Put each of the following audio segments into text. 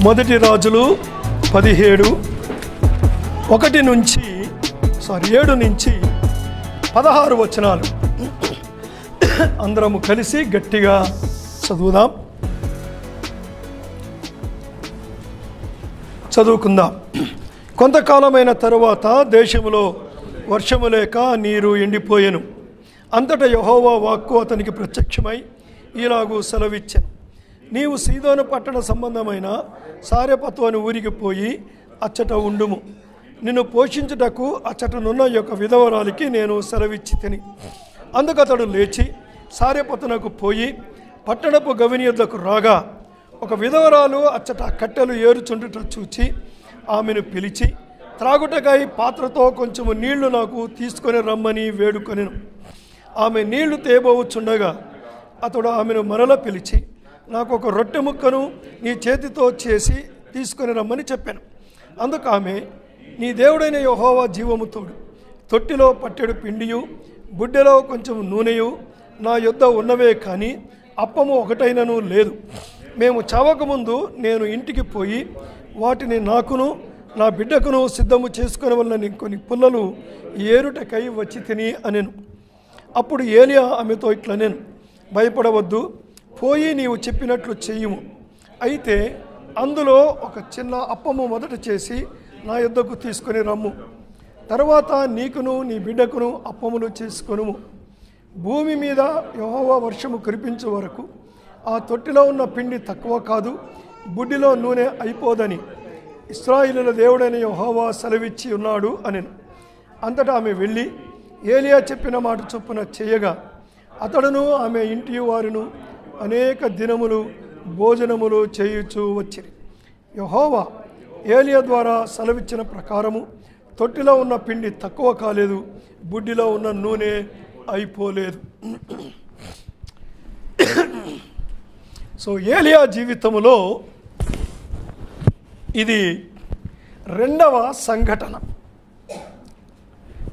మొదటి రాజులు 17 7 నుంచి 16 వచనాలు అందరము కలిసి గట్టిగా చదువుదాం, చదువుకుందాం. కొంతకాలమైన తరువాత దేశములో వర్షము లేక నీరు ఎండిపోయెను. అంతటా యెహోవా వాక్కు అతనికి ప్రత్యక్షమై ఇలాగూ సెలవిచ్చెను, నీవు సీదోను పట్టణ సంబంధమైన సారెపతు అని ఊరికి పోయి అచ్చట ఉండుము. నిన్ను పోషించుటకు అచ్చటనున్న యొక్క విధవరాలికి నేను సెలవిచ్చి తిని. అందుకు అతడు లేచి సారెపతునకు పోయి పట్టణపు గవిని యొద్దకు రాగా ఒక విధవరాలు అచ్చట కట్టెలు ఏరుచుండుట చూచి ఆమెను పిలిచి, త్రాగుటకై పాత్రతో కొంచెము నీళ్లు నాకు తీసుకొని రమ్మని వేడుకొనెను. ఆమె నీళ్లు తేబోచుండగా అతడు ఆమెను మరల పిలిచి, నాకు ఒక రొట్టె ముక్కను నీ చేతితో చేసి తీసుకొని రమ్మని చెప్పాను. అందుకు ఆమె, నీ దేవుడైన యెహోవా జీవము తోడు, తొట్టిలో పట్టెడు పిండియు బుడ్డెలో కొంచెం నూనెయు నా యొద్ద ఉన్నవే కానీ అప్పము ఒకటైనను లేదు. మేము చావకముందు నేను ఇంటికి పోయి వాటిని నాకును నా బిడ్డకును సిద్ధము చేసుకునే వల్ల కొన్ని పుల్లలు ఏరుటకై వచ్చి తిని అనెను. అప్పుడు ఏలియా ఆమెతో ఇట్లనెను, భయపడవద్దు, పోయి నీవు చెప్పినట్లు చెయ్యము. అయితే అందులో ఒక చిన్న అప్పము మొదట చేసి నా యొద్దకు తీసుకొని రమ్ము. తర్వాత నీకును నీ బిడ్డకును అప్పములు చేసుకొనుము. భూమి మీద యెహోవా వర్షము కురిపించే వరకు ఆ తొట్టిలో ఉన్న పిండి తక్కువ కాదు, బుడ్డిలో నూనె అయిపోదని ఇశ్రాయేలుల దేవుడైన యెహోవా సెలవిచ్చి ఉన్నాడు అనెను. అంతటా ఆమె వెళ్ళి ఏలియా చెప్పిన మాట చొప్పున చేయగా అతడును ఆమె ఇంటి వారును అనేక దినములు భోజనములు చేయుచూ వచ్చిరి. యెహోవా ఏలియా ద్వారా సెలవిచ్చిన ప్రకారము తొట్టిలో ఉన్న పిండి తక్కువ కాలేదు, బుడ్డిలో ఉన్న నూనె అయిపోలేదు. సో ఏలియా జీవితంలో ఇది రెండవ సంఘటన,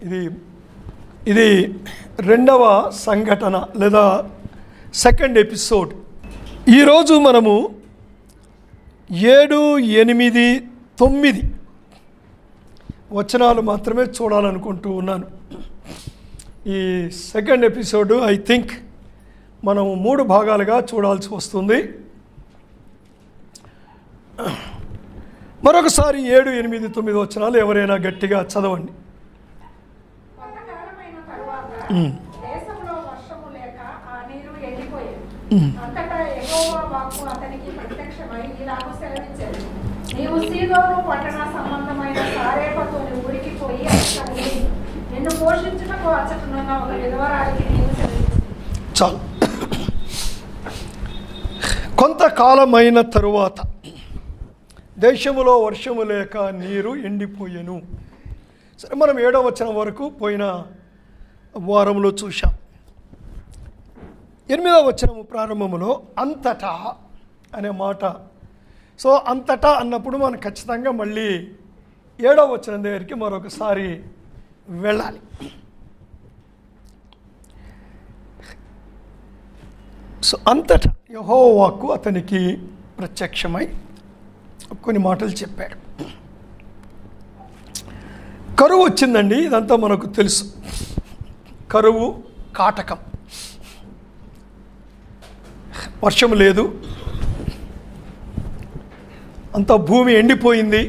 ఇది రెండవ సంఘటన లేదా సెకండ్ ఎపిసోడ్. ఈరోజు మనము 7, 8, 9 వచనాలు మాత్రమే చూడాలనుకుంటూ ఉన్నాను. ఈ సెకండ్ ఎపిసోడ్ ఐ థింక్ మనము 3 భాగాలుగా చూడాల్సి వస్తుంది. మరొకసారి 7, 8, 9 వచనాలు ఎవరైనా గట్టిగా చదవండి. నీవు సీదోను పట్టణ సంబంధమైన సారెపతుని ఊరికి పోయి అచ్చట ఉండి నిన్ను పోషించుటకు అచ్చటనున్న ఒక విధవరాలికి నీవు సెలవిచ్చెను. చాలు. కొంతకాలమైన తరువాత దేశములో వర్షము లేక నీరు ఎండిపోయెను. సరే, మనం 7వ వచనం వరకు పోయిన వారంలో చూశాం. 8వ వచనము ప్రారంభంలో అంతటా అనే మాట. సో అంతటా అన్నప్పుడు మనం ఖచ్చితంగా మళ్ళీ 7వ వచనం దగ్గరికి మరొకసారి వెళ్ళాలి. సో అంతటా యెహోవా వాక్కు అతనికి ప్రత్యక్షమై కొన్ని మాటలు చెప్పాడు. కరువు వచ్చిందండి, ఇదంతా మనకు తెలుసు. కరువు, కాటకం, వర్షం లేదు, అంతా భూమి ఎండిపోయింది.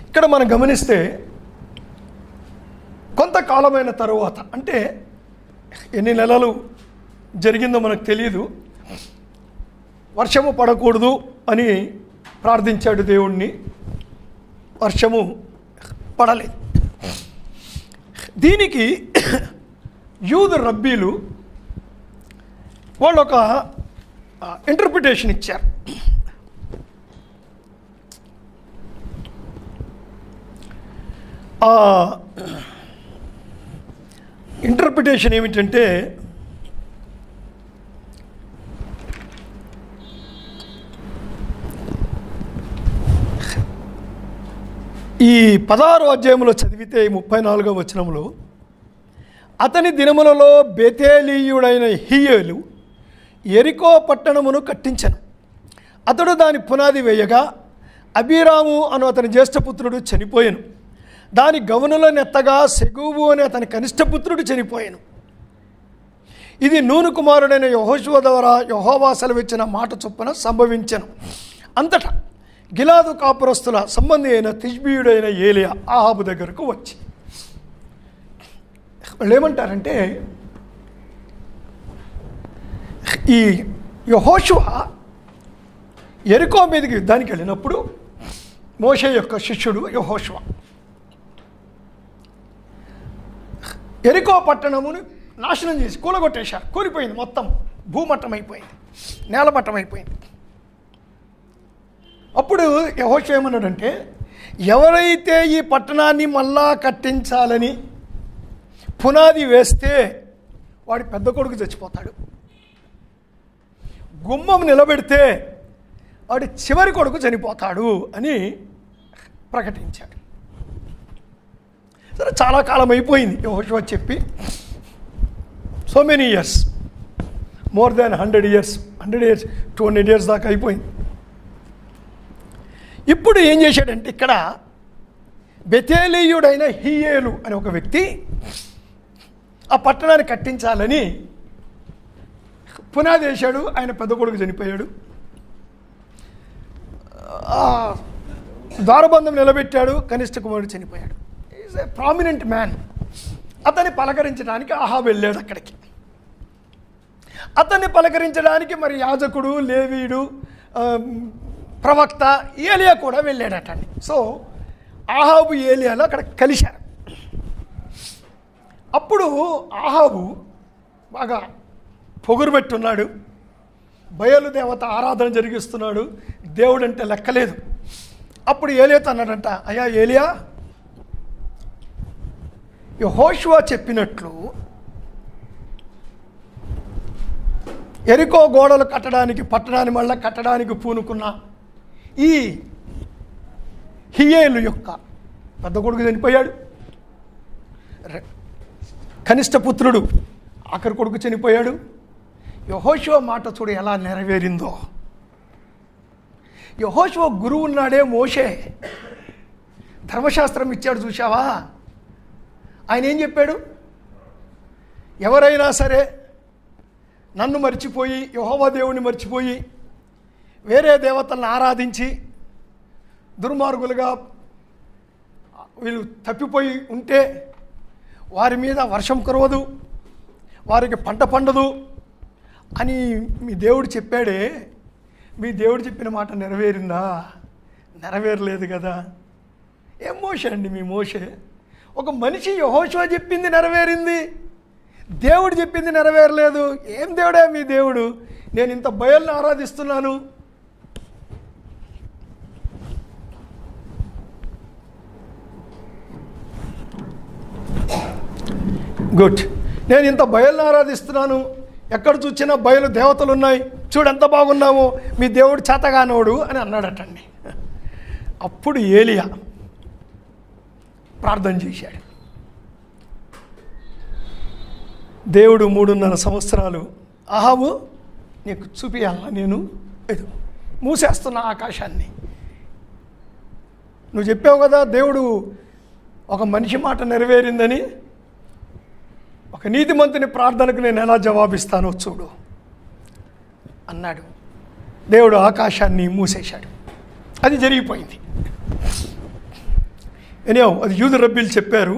ఇక్కడ మనం గమనిస్తే కొంతకాలమైన తరువాత అంటే ఎన్ని నెలలు జరిగిందో మనకు తెలియదు. వర్షము పడకూడదు అని ప్రార్థించాడు దేవుణ్ణి, వర్షము పడలేదు. దీనికి యూదు రబ్బీలు వాళ్ళు ఒక ఇంటర్ప్రిటేషన్ ఇచ్చారు. ఆ ఇంటర్ప్రిటేషన్ ఏమిటంటే, ఈ 16వ అధ్యాయంలో చదివితే 34వ వచనంలో అతని దినములలో బేతేలీయుడైన హియేలు ఎరికో పట్టణమును కట్టించెను. అతడు దాని పునాది వేయగా అబీరాము అను అతని జ్యేష్ఠపుత్రుడు చనిపోయాను. దాని గవనులో నెత్తగా సెగూబు అనే అతని కనిష్టపుత్రుడు చనిపోయాను. ఇది నూను కుమారుడైన యెహోషువ ద్వారా యెహోవా సెలవిచ్చిన మాట చొప్పున సంభవించెను. అంతటా గిలాదు కాపురస్తుల సంబంధి అయిన తిష్బీయుడైన ఏలియా ఆహాబు దగ్గరకు వచ్చి వాళ్ళు ఏమంటారంటే, ఈ యెహోషువ యెరికో మీదకి యుద్ధానికి వెళ్ళినప్పుడు మోషే యొక్క శిష్యుడు యెహోషువ యెరికో పట్టణమును నాశనం చేసి కూలగొట్టేశారు. కూలిపోయింది, మొత్తం భూమట్టం అయిపోయింది, నేలమట్టం అయిపోయింది. అప్పుడు యెహోషువ ఏమన్నాడంటే, ఎవరైతే ఈ పట్టణాన్ని మళ్ళా కట్టించాలని పునాది వేస్తే వాడి పెద్ద కొడుకు చచ్చిపోతాడు, గుమ్మం నిలబెడితే వాడి చివరి కొడుకు చనిపోతాడు అని ప్రకటించాడు. సరే, చాలా కాలం అయిపోయింది యెహోషువ చెప్పి. So many years, more than 100 years, 200 years దాకా అయిపోయింది. ఇప్పుడు ఏం చేశాడంటే, ఇక్కడ బెతేలీయుడైన హియేలు అనే ఒక వ్యక్తి ఆ పట్టణాన్ని కట్టించాలని పునాది వేశాడు. ఆయన పెద్ద కొడుకు చనిపోయాడు. ద్వారబంధం నిలబెట్టాడు, కనిష్ట కుమారుడు చనిపోయాడు. Is a prominent man. అతన్ని పలకరించడానికి ఆహాబు వెళ్ళాడు అక్కడికి. అతన్ని పలకరించడానికి మరి యాజకుడు, లేవీయుడు, ప్రవక్త ఏలియా కూడా వెళ్ళాడటండి. సో ఆహాబు ఏలియాలో అక్కడ కలిశారు. అప్పుడు ఆహాబు బాగా పొగురు పెట్టున్నాడు, బయలు దేవత ఆరాధన జరిగిస్తున్నాడు, దేవుడు అంటే లెక్కలేదు. అప్పుడు ఏలియాతో అన్నాడంట, అయ్యా ఏలియా, యెహోషువ చెప్పినట్లు యెరికో గోడలు కట్టడానికి, పట్టణాన్ని మళ్ళీ కట్టడానికి పూనుకున్న ఈ హియేలు యొక్క పెద్ద కొడుకు చనిపోయాడు, కనిష్ట పుత్రుడు ఆఖరి కొడుకు చనిపోయాడు. యెహోషువ మాట చూడు ఎలా నెరవేరిందో. యెహోషువ గురువు ఉన్నాడే మోషే, ధర్మశాస్త్రం ఇచ్చాడు చూశావా. ఆయన ఏం చెప్పాడు, ఎవరైనా సరే నన్ను మర్చిపోయి, యెహోవా దేవుని మర్చిపోయి వేరే దేవతలను ఆరాధించి దుర్మార్గులుగా వీళ్ళు తప్పిపోయి ఉంటే వారి మీద వర్షం కురవదు, వారికి పంట పండదు అని మీ దేవుడు చెప్పాడే. మీ దేవుడు చెప్పిన మాట నెరవేరిందా? నెరవేరలేదు కదా. ఏం మోషే అండి మీ మోషే? ఒక మనిషి యెహోషువ చెప్పింది నెరవేరింది, దేవుడు చెప్పింది నెరవేరలేదు. ఏం దేవుడే మీ దేవుడు? నేను ఇంత బయలుని ఆరాధిస్తున్నాను, గుడ్, నేను ఇంత బయలుని ఆరాధిస్తున్నాను, ఎక్కడ చూసినా బయలు దేవతలు ఉన్నాయి, చూడు ఎంత బాగున్నామో, మీ దేవుడు చేతగానోడు అని అన్నాడటండి. అప్పుడు ఏలియా ప్రార్థన చేశాడు. దేవుడు 3.5 సంవత్సరాలు ఆహాబు నీకు చూపియాలా, నేను ఎదు మూసేస్తున్నా ఆకాశాన్ని. నువ్వు చెప్పావు కదా దేవుడు ఒక మనిషి మాట నెరవేరిందని, ఒక నీతిమంతుని ప్రార్థనకు నేను ఎలా జవాబిస్తానో చూడు అన్నాడు. దేవుడు ఆకాశాన్ని మూసేశాడు. అది జరిగిపోయింది. ఎనియో అది యూదు రబ్బీలు చెప్పారు,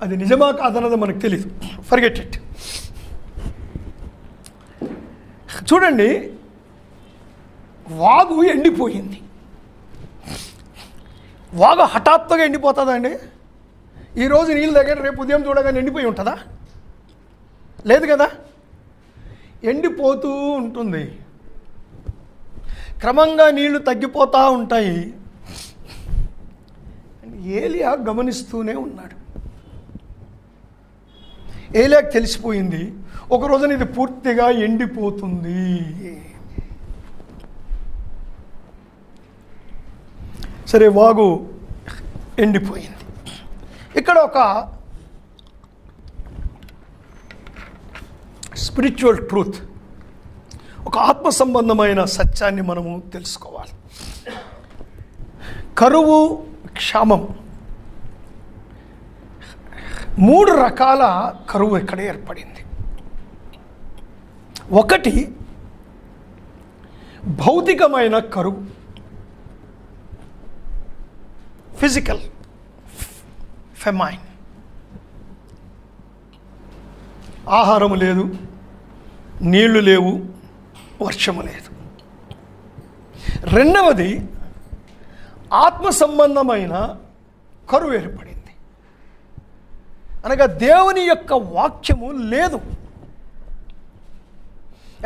అది నిజమా కాదన్నది మనకు తెలీదు. Forget it. చూడండి, వాగు ఎండిపోయింది. వాగు హఠాత్తుగా ఎండిపోతుందండి? ఈరోజు నీళ్ళు దగ్గర రేపు ఉదయం చూడగానే ఎండిపోయి ఉంటుందా? లేదు కదా, ఎండిపోతూ ఉంటుంది. క్రమంగా నీళ్లు తగ్గిపోతూ ఉంటాయి. ఏలియా గమనిస్తూనే ఉన్నాడు. ఏలియాకి తెలిసిపోయింది ఒక రోజున ఇది పూర్తిగా ఎండిపోతుంది. సరే, వాగు ఎండిపోయింది. ఇక్కడ ఒక స్పిరిచువల్ ట్రూత్, ఒక ఆత్మ సంబంధమైన సత్యాన్ని మనము తెలుసుకోవాలి. కరువు, క్షామం, 3 రకాల కరువు ఇక్కడ ఏర్పడింది. ఒకటి భౌతికమైన కరువు, ఫిజికల్ ఫెమైన్, ఆహారము లేదు, నీళ్లు లేవు, వర్షము లేదు. రెండవది ఆత్మ సంబంధమైన కరువు ఏర్పడింది, అనగా దేవుని యొక్క వాక్యము లేదు.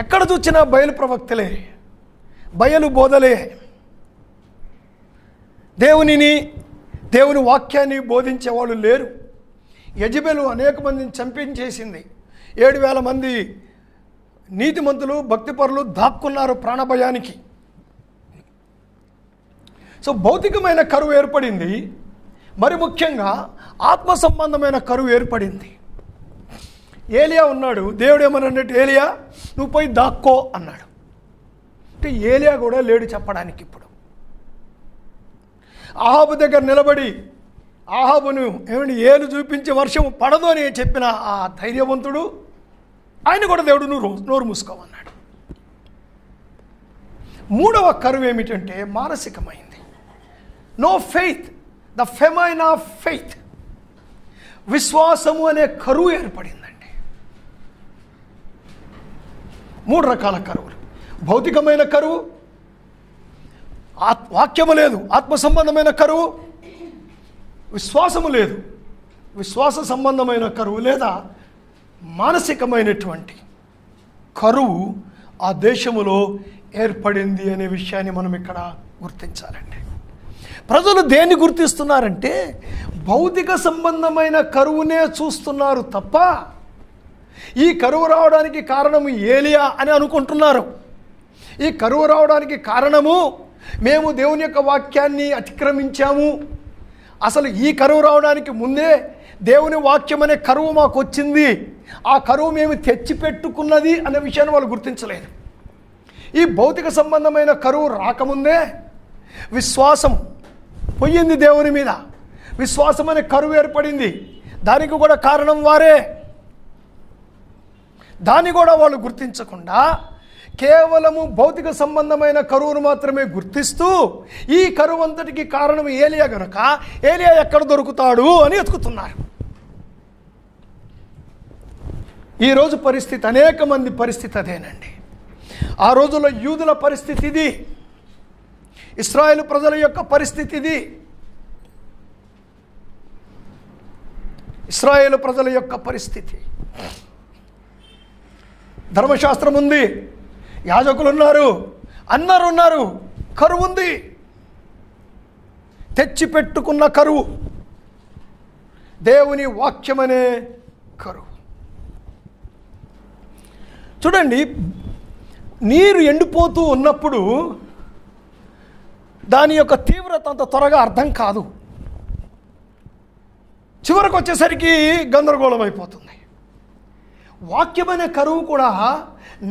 ఎక్కడ చూసినా బయలు ప్రవక్తలే, బయలు బోధలే, దేవుని వాక్యాన్ని బోధించేవాళ్ళు లేరు. యెజబెలు అనేక మందిని చంపించేసింది. 7,000 మంది నీతిమంతులు, భక్తిపరులు దాక్కున్నారు ప్రాణభయానికి. సో భౌతికమైన కరువు ఏర్పడింది, మరి ముఖ్యంగా ఆత్మ సంబంధమైన కరువు ఏర్పడింది. ఏలియా ఉన్నాడు, దేవుడు ఏమన్నాడంటే, ఏలియా నువ్వు పోయి దాక్కో అన్నాడు. అంటే ఏలియా కూడా లేడు చెప్పడానికి. ఇప్పుడు ఆహాబు దగ్గర నిలబడి ఆహాబును ఏమని ఏలు చూపించి వర్షం పడదు అని చెప్పిన ఆ ధైర్యవంతుడు, ఆయన కూడా దేవుడు నువ్వు నోరు మూసుకోమన్నాడు. మూడవ కరువు ఏమిటంటే మానసికమైంది. No faith, the famine of faith, విశ్వాసము అనే కరువు ఏర్పడిందండి. 3 రకాల కరువులు: భౌతికమైన కరువు, వాక్యము లేదు, ఆత్మ సంబంధమైన కరువు, విశ్వాసము లేదు, విశ్వాస సంబంధమైన కరువు లేదా మానసికమైనటువంటి కరువు ఆ దేశములో ఏర్పడింది అనే విషయాన్ని మనం ఇక్కడ గుర్తించాలండి. ప్రజలు దేన్ని గుర్తిస్తున్నారంటే భౌతిక సంబంధమైన కరువునే చూస్తున్నారు తప్ప ఈ కరువు రావడానికి కారణము ఏలియా అని అనుకుంటున్నారు. ఈ కరువు రావడానికి కారణము మేము దేవుని యొక్క వాక్యాన్ని అతిక్రమించాము, అసలు ఈ కరువు రావడానికి ముందే దేవుని వాక్యం అనే కరువు మాకు వచ్చింది, ఆ కరువు మేము తెచ్చిపెట్టుకున్నది అనే విషయాన్ని వాళ్ళు గుర్తించలేదు. ఈ భౌతిక సంబంధమైన కరువు రాకముందే విశ్వాసం పోయింది, దేవుని మీద విశ్వాసం అనే కరువు ఏర్పడింది. దానికి కూడా కారణం వారే. దాన్ని కూడా వాళ్ళు గుర్తించకుండా కేవలము భౌతిక సంబంధమైన కరువును మాత్రమే గుర్తిస్తూ ఈ కరువు అంతటికి కారణం ఏలియా గనక ఏలియా ఎక్కడ దొరుకుతాడు అని ఎతుకుతున్నారు. ఈరోజు పరిస్థితి, అనేక మంది పరిస్థితి అదేనండి. ఆ రోజుల్లో యూదుల పరిస్థితి ఇది, ఇశ్రాయేలు ప్రజల యొక్క పరిస్థితి ఇది. ఇశ్రాయేలు ప్రజల యొక్క పరిస్థితి, ధర్మశాస్త్రం ఉంది, యాజకులు ఉన్నారు, అందరు ఉన్నారు, కరువు ఉంది. తెచ్చిపెట్టుకున్న కరువు, దేవుని వాక్యమనే కరువు. చూడండి, నీరు ఎండిపోతూ ఉన్నప్పుడు దాని యొక్క తీవ్రత అంత త్వరగా అర్థం కాదు. చివరకు వచ్చేసరికి గందరగోళం అయిపోతుంది. వాక్యమైన కరువు కూడా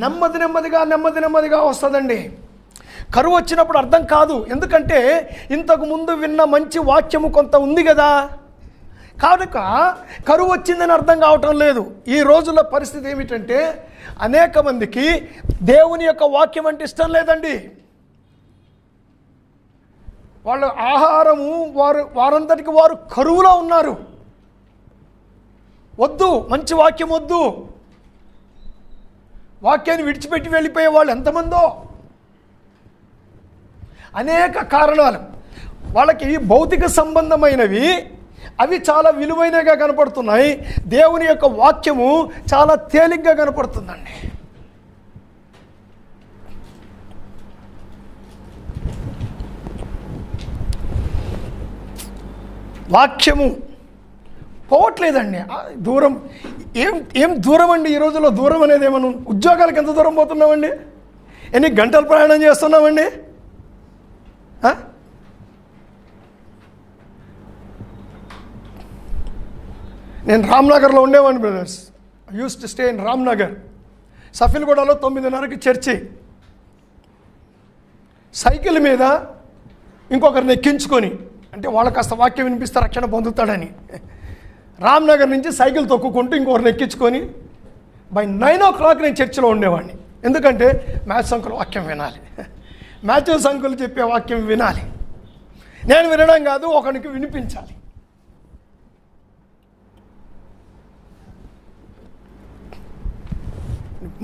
నెమ్మదిగా వస్తుందండి. కరువు వచ్చినప్పుడు అర్థం కాదు, ఎందుకంటే ఇంతకు ముందు విన్న మంచి వాక్యము కొంత ఉంది కదా, కనుక కరువు వచ్చిందని అర్థం కావటం లేదు. ఈ రోజుల్లో పరిస్థితి ఏమిటంటే అనేక మందికి దేవుని యొక్క వాక్యం అంటే ఇష్టం లేదండి. వాళ్ళ ఆహారము వారంతటికి వారు కరువులో ఉన్నారు. వద్దు, మంచి వాక్యం వద్దు, వాక్యాన్ని విడిచిపెట్టి వెళ్ళిపోయే వాళ్ళు ఎంతమందో. అనేక కారణాలు. వాళ్ళకి భౌతిక సంబంధమైనవి అవి చాలా విలువైనగా కనపడుతున్నాయి, దేవుని యొక్క వాక్యము చాలా తేలిగ్గా కనపడుతుందండి. వాక్యము పోవట్లేదండి. దూరం ఏం దూరం అండి. ఈ రోజుల్లో దూరం అనేది ఏమన్నా, ఉద్యోగాలకు ఎంత దూరం పోతున్నామండి, ఎన్ని గంటలు ప్రయాణం చేస్తున్నామండి. నేను రామ్నగర్లో ఉండేవాడిని brothers, I use to stay in Ramnagar. సఫిల్గూడలో 9:30కి చర్చి. సైకిల్ మీద ఇంకొకరిని ఎక్కించుకొని, అంటే వాళ్ళకి కాస్త వాక్యం వినిపిస్తే రక్షణ పొందుతాడని, రామ్నగర్ నుంచి సైకిల్ తొక్కుకుంటూ ఇంకొకరిని ఎక్కించుకొని బై 9 o'clock నేను చర్చిలో ఉండేవాడిని. ఎందుకంటే మ్యాథ్స్ అంకుల్ వాక్యం వినాలి, మ్యాథ్యూస్ అంకుల్ చెప్పే వాక్యం వినాలి. నేను వినడం కాదు, ఒకరికి వినిపించాలి.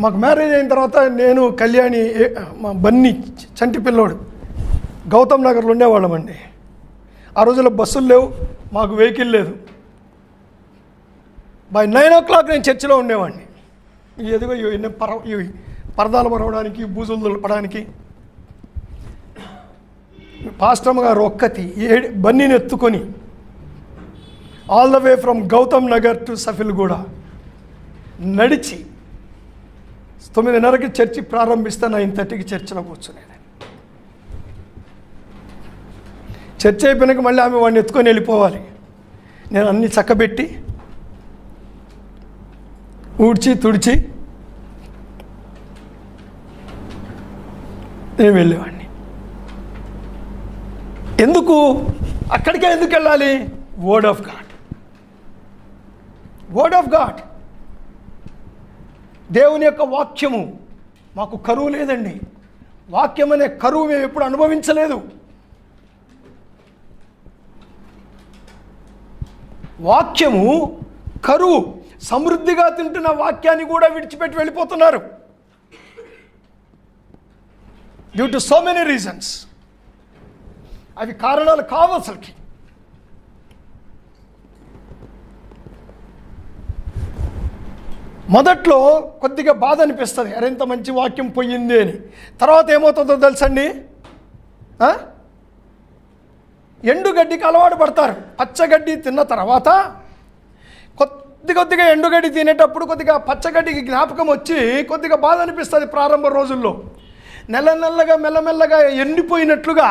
మాకు మ్యారేజ్ అయిన తర్వాత నేను కళ్యాణి మా బన్నీ చంటి పిల్లోడు గౌతమ్ నగర్లో ఉండేవాళ్ళమండి. ఆ రోజుల్లో బస్సులు లేవు, మాకు వెహికల్ లేదు. బై 9 o'clock నేను చర్చిలో ఉండేవాడిని. ఎదుగో ఇవి పరదాలు పరవడానికి, బూజులు దులపడానికి పాస్టమ్ గారు ఒక్కతి బన్నీని ఎత్తుకొని all the way from Gautam Nagar to Safilguda నడిచి 9:30కి చర్చి ప్రారంభిస్తే 9:30కి చర్చిలో కూర్చునేది. చర్చ అయిపోయినాక మళ్ళీ ఆమె వాడిని ఎత్తుకొని వెళ్ళిపోవాలి. నేను అన్నీ చక్కబెట్టి ఊడ్చి తుడిచి నేను వెళ్ళేవాడిని. ఎందుకు అక్కడికే ఎందుకు వెళ్ళాలి? Word of God, word of God, దేవుని యొక్క వాక్యము. మాకు కరువు లేదండి, వాక్యం అనే కరువు మేము ఎప్పుడు అనుభవించలేదు. వాక్యము కరువు, సమృద్ధిగా తింటున్న వాక్యాన్ని కూడా విడిచిపెట్టి వెళ్ళిపోతున్నారు. Due to so many reasons. అవి కారణాలు కావు అసలుకి. మొదట్లో కొద్దిగా బాధ అనిపిస్తుంది, అరే ఎంత మంచి వాక్యం పోయింది అని. తర్వాత ఏమవుతుందో తెలుసండి, ఎండుగడ్డికి అలవాటు పడతారు. పచ్చగడ్డి తిన్న తర్వాత కొద్దిగా ఎండుగడ్డి తినేటప్పుడు కొద్దిగా పచ్చగడ్డికి జ్ఞాపకం వచ్చి కొద్దిగా బాధ అనిపిస్తుంది ప్రారంభ రోజుల్లో. నెల్లగా మెల్లమెల్లగా ఎండిపోయినట్లుగా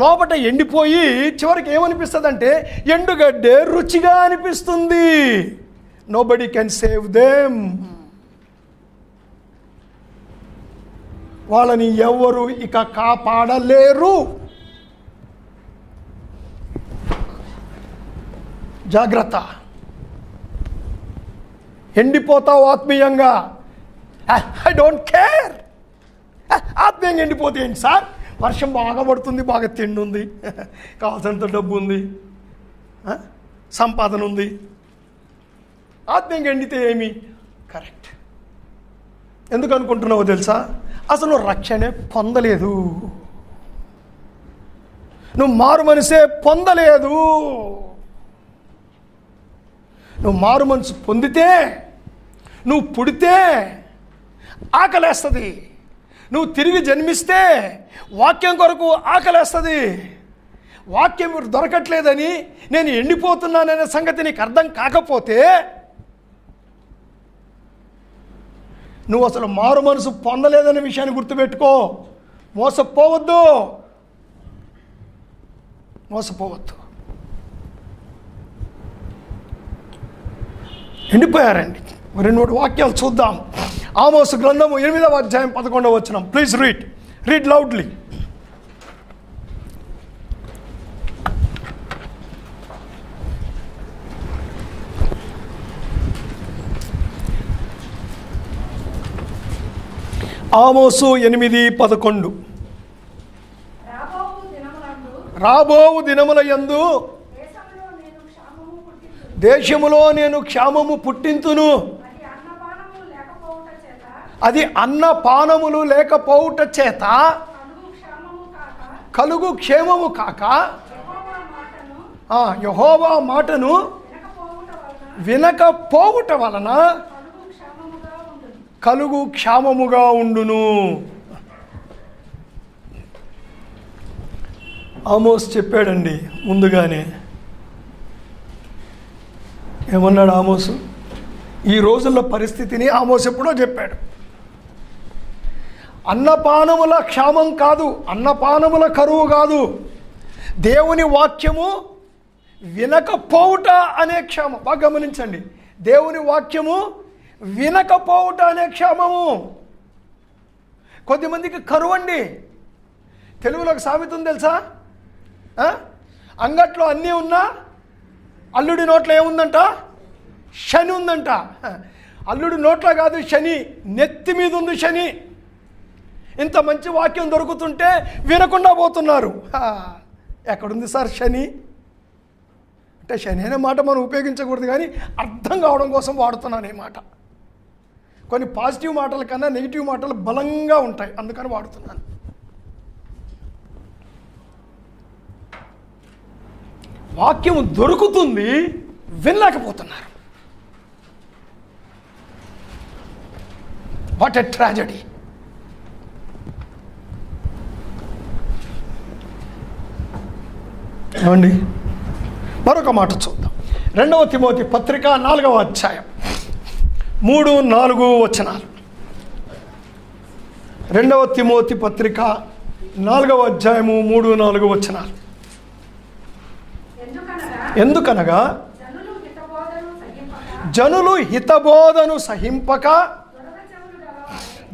లోపల ఎండిపోయి చివరికి ఏమనిపిస్తుంది అంటే ఎండుగడ్డే రుచిగా అనిపిస్తుంది. Nobody can save them. వాళ్ళని ఎవరు ఇక కాపాడలేరు. జాగ్రత్త, ఎండిపోతావు ఆత్మీయంగా. I don't care. ఆత్మీయంగా ఎండిపోతే ఏంటి సార్? వర్షం బాగా పడుతుంది, బాగా తిండి ఉంది, కావాల్సినంత డబ్బు ఉంది, సంపాదన ఉంది. ఆత్మీయంగా ఎండితే ఏమి? కరెక్ట్. ఎందుకు అనుకుంటున్నావో తెలుసా? అసలు రక్షణే పొందలేదు, నువ్వు మారు మనసే పొందలేదు. నువ్వు మారు మనసు పొందితే, నువ్వు పుడితే ఆకలేస్తుంది. నువ్వు తిరిగి జన్మిస్తే వాక్యం కొరకు ఆకలేస్తుంది. వాక్యం దొరకట్లేదని నేను ఎండిపోతున్నాననే సంగతి నీకు అర్థం కాకపోతే నువ్వు అసలు మారు మనసు పొందలేదనే విషయాన్ని గుర్తుపెట్టుకో. మోసపోవద్దు, మోసపోవద్దు. ఎండిపోయారండి. 2 వాక్యాలు చూద్దాం. ఆమోసు గ్రంథము 8వ అధ్యాయం 11వ వచనం. Please read loudly. ఆమోసు 8:11. రాబోవు దినముల యందు దేశములో నేను క్షామము పుట్టింతును. అది అన్నపానములు లేకపోవుట చేత కలుగు క్షేమము కాక యెహోవా మాటను వినకపోవుట వలన కలుగు క్షామముగా ఉండును. ఆమోస్ చెప్పాడండి ముందుగానే. ఏమన్నాడు ఆమోసు? ఈ రోజుల్లో పరిస్థితిని ఆమోస్ ఎప్పుడో చెప్పాడు. అన్నపానముల క్షామం కాదు, అన్నపానముల కరువు కాదు, దేవుని వాక్యము వినకపోవుట అనే క్షామం. బాగా గమనించండి, దేవుని వాక్యము వినకపోవుట అనే క్షామము. కొద్దిమందికి కరువు అండి. తెలుగులో ఒక సామెత ఉంది తెలుసా? అంగట్లో అన్నీ ఉన్నా అల్లుడి నోట్లో ఏముందంట? శని ఉందంట. అల్లుడి నోట్లో కాదు శని, నెత్తి మీద ఉంది శని. ఇంత మంచి వాక్యం దొరుకుతుంటే వినకుండా పోతున్నారు. ఎక్కడుంది సార్ శని? అంటే శని అనే మాట మనం ఉపయోగించకూడదు, కానీ అర్థం కావడం కోసం వాడుతున్నాను ఈ మాట. కొన్ని పాజిటివ్ మాటల కన్నా నెగిటివ్ మాటలు బలంగా ఉంటాయి, అందుకని వాడుతున్నాను. వాక్యం దొరుకుతుంది, వినలేకపోతున్నారు. What a tragedy. ఏమండి, మరొక మాట చూద్దాం. 2వ తిమోతి పత్రిక 4వ అధ్యాయం 3-4 వచనాలు. 2వ తిమోతి పత్రిక 4వ అధ్యాయము 3-4 వచనాలు. ఎందుకనగా జనులు హితబోధను సహింపక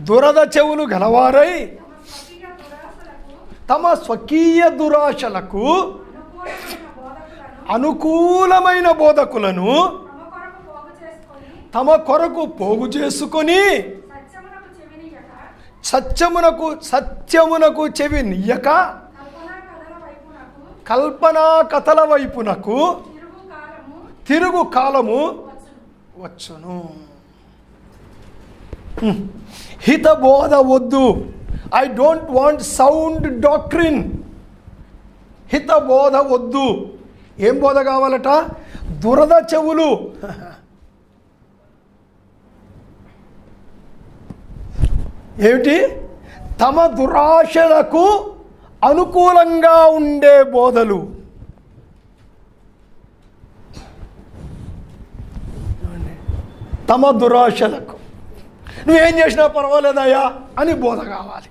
దురద చెవులు గలవారై తమ స్వకీయ దురాశలకు అనుకూలమైన బోధకులను తమ కొరకు పోగు చేసుకొని సత్యమునకు చెవి నియ్యక కల్పనా కథల వైపునకు తిరుగు కాలము వచ్చును. హితబోధ వద్దు. I don't want sound doctrine. హితబోధ వద్దు. ఏం బోధ కావాలట? దురద చెవులు. ఏమిటి? తమ దురాశలకు అనుకూలంగా ఉండే బోధలు. తమ దురాశలకు నువ్వేం చేసినా పర్వాలేదయ్యా అని బోధ కావాలి.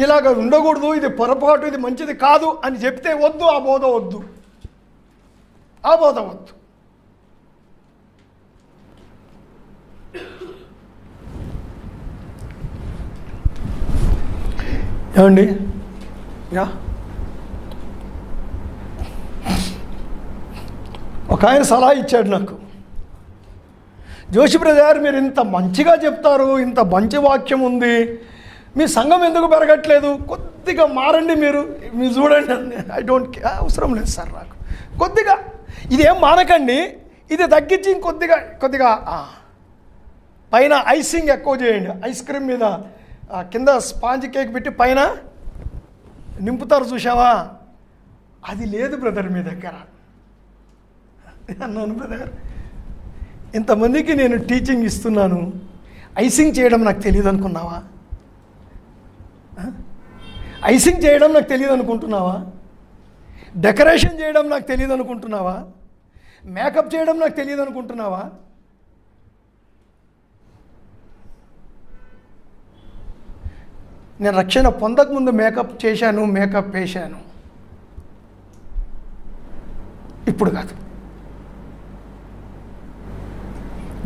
ఇలాగ ఉండకూడదు, ఇది పొరపాటు, ఇది మంచిది కాదు అని చెప్తే వద్దు. ఆ బోధ వద్దు, ఆ బోధ వద్దు. ఏమండి, ఒక ఆయన సలహా ఇచ్చాడు నాకు. జోషి బ్రదర్, మీరు ఇంత మంచిగా చెప్తారు, ఇంత మంచి వాక్యం ఉంది, మీ సంఘం ఎందుకు పెరగట్లేదు? కొద్దిగా మారండి, మీరు చూడండి. ఐ డోంట్ అవసరం లేదు సార్ నాకు. కొద్దిగా ఇదేం మానకండి, ఇది తగ్గించి కొద్దిగా పైన ఐసింగ్ ఎక్కువ చేయండి. ఐస్ క్రీమ్ మీద కింద స్పాంజ్ కేక్ పెట్టి పైన నింపుతారు చూసావా, అది లేదు బ్రదర్ మీ దగ్గర అన్నాను. బ్రదర్, ఇంతమందికి నేను టీచింగ్ ఇస్తున్నాను, ఐసింగ్ చేయడం నాకు తెలియదు అనుకున్నావా? ఐసింగ్ చేయడం నాకు తెలియదు అనుకుంటున్నావా? డెకరేషన్ చేయడం నాకు తెలియదు అనుకుంటున్నావా? మేకప్ చేయడం నాకు తెలియదు అనుకుంటున్నావా? నేను రక్షణ పొందకముందు మేకప్ చేశాను, మేకప్ వేశాను, ఇప్పుడు కాదు.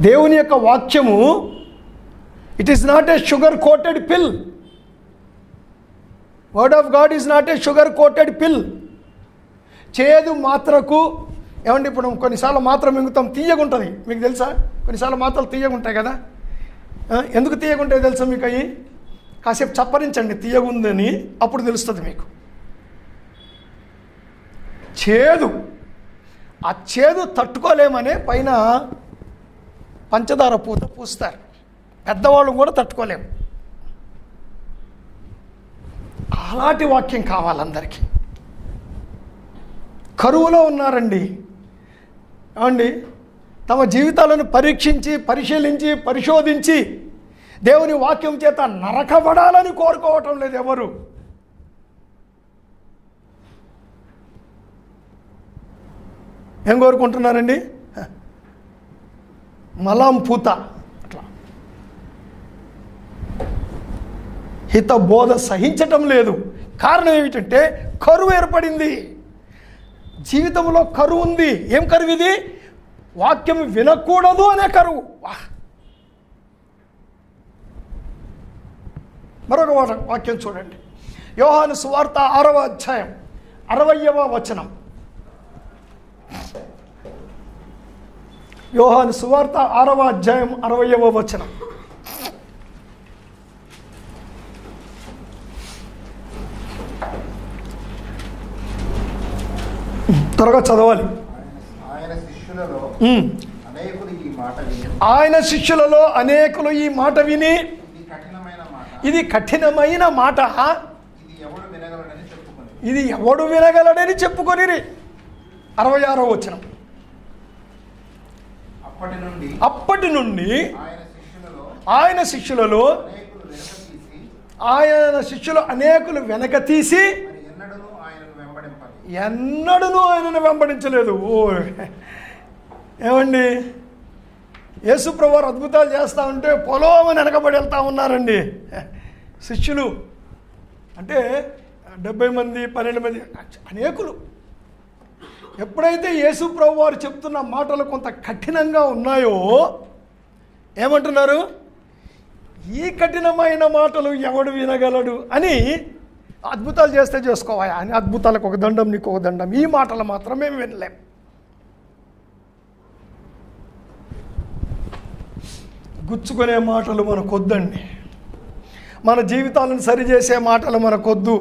దేవుని యొక్క వాక్యము it is not a sugar coated pill. Word of God is not a sugar coated pill. చేదు మాత్రకు ఏమండి, ఇప్పుడు కొన్నిసార్లు మాత్రం మింగుతాం, తీయగుంటుంది. మీకు తెలుసా? కొన్నిసార్లు మాత్రలు తీయగుంటాయి కదా. ఎందుకు తీయగుంటాయి తెలుసా మీకు? అవి కాసేపు చప్పరించండి తీయగుందని, అప్పుడు తెలుస్తుంది మీకు. చేదు, ఆ చేదు తట్టుకోలేమనే పైన పంచదార పూత పూస్తారు. పెద్దవాళ్ళు కూడా తట్టుకోలేము. అలాంటి వాక్యం కావాలందరికీ. కరువులో ఉన్నారండి ఏమండి, తమ జీవితాలను పరీక్షించి పరిశీలించి పరిశోధించి దేవుని వాక్యం చేత నరకబడాలని కోరుకోవటం లేదు ఎవరు. ఏం కోరుకుంటున్నారండి? మలాం పూత. అట్లా హిత బోధ సహించటం లేదు. కారణం ఏమిటంటే కరువు ఏర్పడింది. జీవితంలో కరువు ఉంది. ఏం కరువు ఇది? వాక్యం వినకూడదు అనే కరువు. మరొక వాక్యం చూడండి, యోహాను సువార్త 6వ అధ్యాయం 60వ వచనం. యోహాను సువార్త 6వ అధ్యాయం 60వ వచనం. త్వరగా చదవాలి. ఆయన శిష్యులలో అనేకులు ఈ మాట విని ఇది కఠినమైన మాట, ఇది ఎవడు వినగలడని చెప్పుకొని 66వ వచనం. అప్పటి నుండి ఆయన శిష్యులు అనేకులు వెనక తీసి ఎన్నడూ ఆయనను వెంబడించలేదు. ఏమండి, యేసుప్రభువారు అద్భుతాలు చేస్తూ ఉంటే పొలోమని వెనకబడి వెళ్తూ ఉన్నారండి శిష్యులు. అంటే 70 మంది 12 మంది అనేకులు. ఎప్పుడైతే యేసుప్రభువారు చెప్తున్న మాటలు కొంత కఠినంగా ఉన్నాయో ఏమంటున్నారు, ఈ కఠినమైన మాటలు ఎవడు వినగలడు అని, అద్భుతాలు చేస్తే చేసుకోవాలి అని అద్భుతాలకు ఒక దండం, నీకు ఒక దండం, ఈ మాటలు మాత్రం మేము వినలేం. గుచ్చుకునే మాటలు మనకొద్దండి, మన జీవితాలను సరిచేసే మాటలు మనకొద్దు.